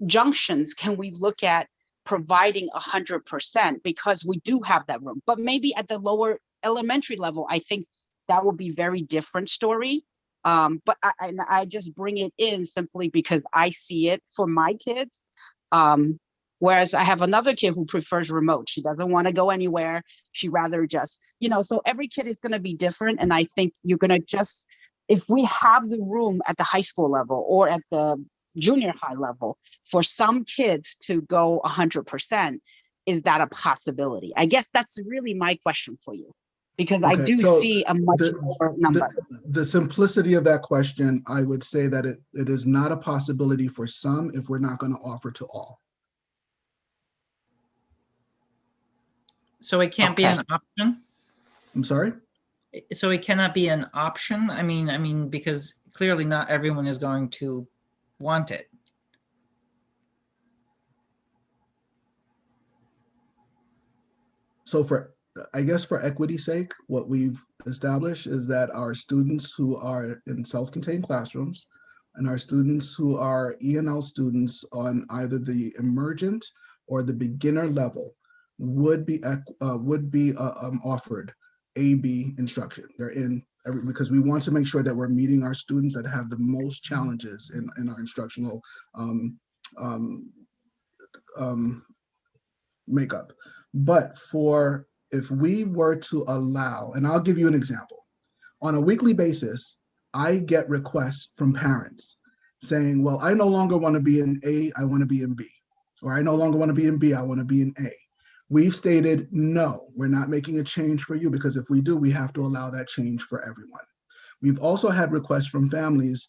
junctions, can we look at providing 100% because we do have that room, but maybe at the lower elementary level, I think that will be very different story. But I just bring it in simply because I see it for my kids. Whereas I have another kid who prefers remote. She doesn't want to go anywhere. She rather just, so every kid is going to be different. And I think you're going to just, if we have the room at the high school level or at the junior high level for some kids to go 100%, is that a possibility? I guess that's really my question for you, because I do see a much lower number. The simplicity of that question, I would say that it is not a possibility for some if we're not going to offer to all. So it can't be an option? I'm sorry? So it cannot be an option? I mean, because clearly not everyone is going to want it. So I guess for equity's sake, what we've established is that our students who are in self-contained classrooms and our students who are E&L students on either the emergent or the beginner level would be offered A/B instruction. They're in because we want to make sure that we're meeting our students that have the most challenges in our instructional makeup. But if we were to allow, and I'll give you an example, on a weekly basis, I get requests from parents saying, well, I no longer want to be in A, I want to be in B, or I no longer want to be in B, I want to be in A. We've stated, no, we're not making a change for you, because if we do, we have to allow that change for everyone. We've also had requests from families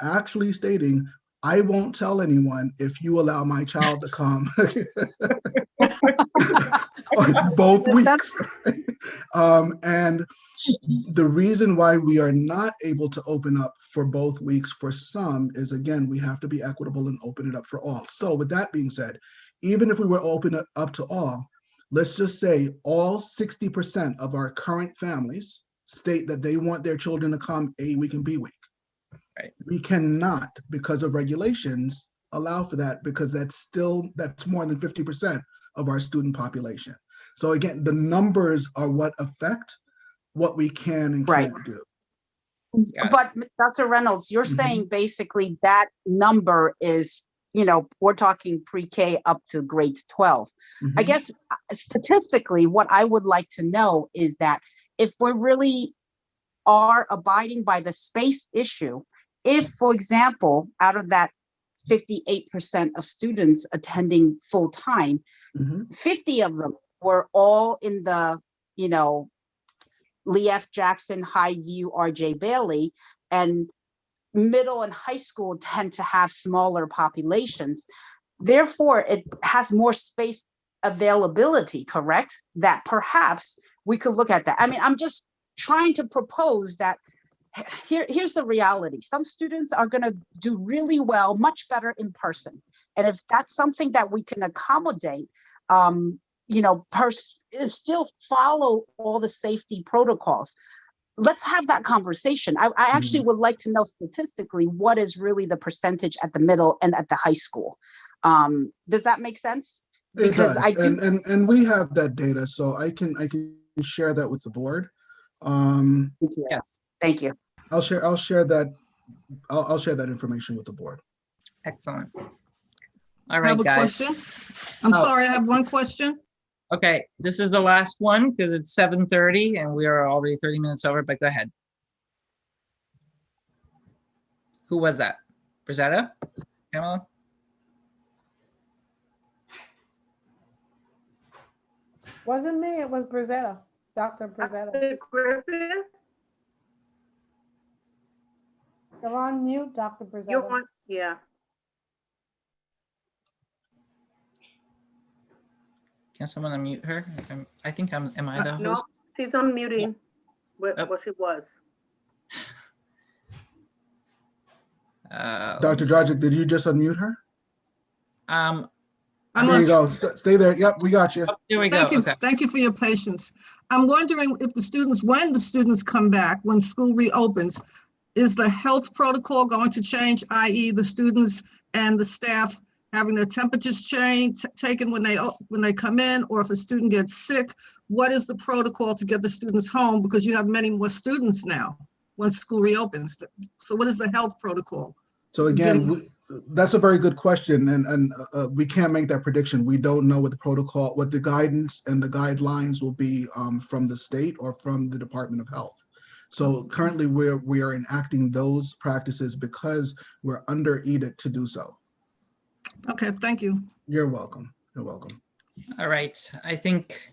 actually stating, I won't tell anyone if you allow my child to come on both weeks. And the reason why we are not able to open up for both weeks for some is, again, we have to be equitable and open it up for all. So with that being said, even if we were open it up to all, let's just say all 60% of our current families state that they want their children to come A week and B week. Right. We cannot, because of regulations, allow for that, because that's more than 50% of our student population. So again, the numbers are what affect what we can and can't do. But Dr. Reynolds, you're saying basically that number is, we're talking pre-K up to grade 12. I guess statistically, what I would like to know is that if we really are abiding by the space issue, if, for example, out of that 58% of students attending full time, 50 of them were all in the, Lee F. Jackson, Highview, RJ Bailey, and middle and high school tend to have smaller populations. Therefore, it has more space availability, correct? That perhaps we could look at that. I mean, I'm just trying to propose that here's the reality. Some students are going to do really well, much better in person. And if that's something that we can accommodate, still follow all the safety protocols. let's have that conversation. I actually would like to know statistically what is really the percentage at the middle and at the high school. Does that make sense? Because it does. I do. And we have that data, so I can share that with the board. Yes. Thank you. I'll share that information with the board. Excellent. All I right, have a guys. question. I'm Oh. sorry, I have one question. Okay, this is the last one because it's 7:30 and we are already 30 minutes over, but go ahead. Who was that? Brazetta? Pamela? Wasn't me, it was Brazetta, Dr. Brazetta. Dr. Griffith, You're on mute, Dr. you're Brazetta. on, yeah. Can someone unmute her? I think am I the No, host? she's unmuting what she was. Dr. Dragic, did you just unmute her? I'm There you go. Stay there. Yep, we got you. Oh, here we go. Thank you. Okay. Thank you for your patience. I'm wondering if when the students come back, when school reopens, is the health protocol going to change, i.e. the students and the staff having their temperatures taken when they come in, or if a student gets sick, what is the protocol to get the students home? Because you have many more students now when school reopens. So what is the health protocol? So again, that's a very good question, and we can't make that prediction. We don't know what the protocol, what the guidance and the guidelines will be from the state or from the Department of Health. So currently we are enacting those practices because we're under edict to do so. Okay, thank you. You're welcome. You're welcome. All right. I think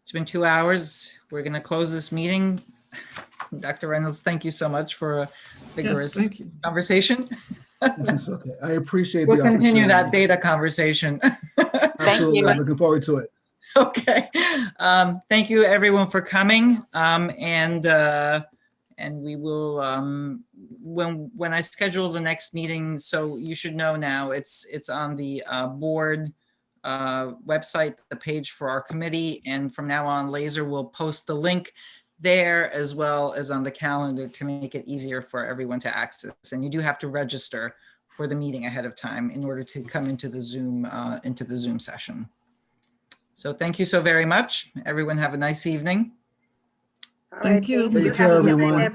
it's been 2 hours. We're going to close this meeting. Dr. Reynolds, thank you so much for a vigorous conversation. It's okay. I appreciate We'll the continue that opportunity. data conversation. Absolutely. I'm looking forward to it. Okay. Thank you everyone for coming. And we will, when I schedule the next meeting, so you should know now, it's on the board website, the page for our committee. And from now on, Laser will post the link there as well as on the calendar to make it easier for everyone to access. And you do have to register for the meeting ahead of time in order to come into the Zoom session. So thank you so very much. Everyone have a nice evening. Thank you. Take care, everyone.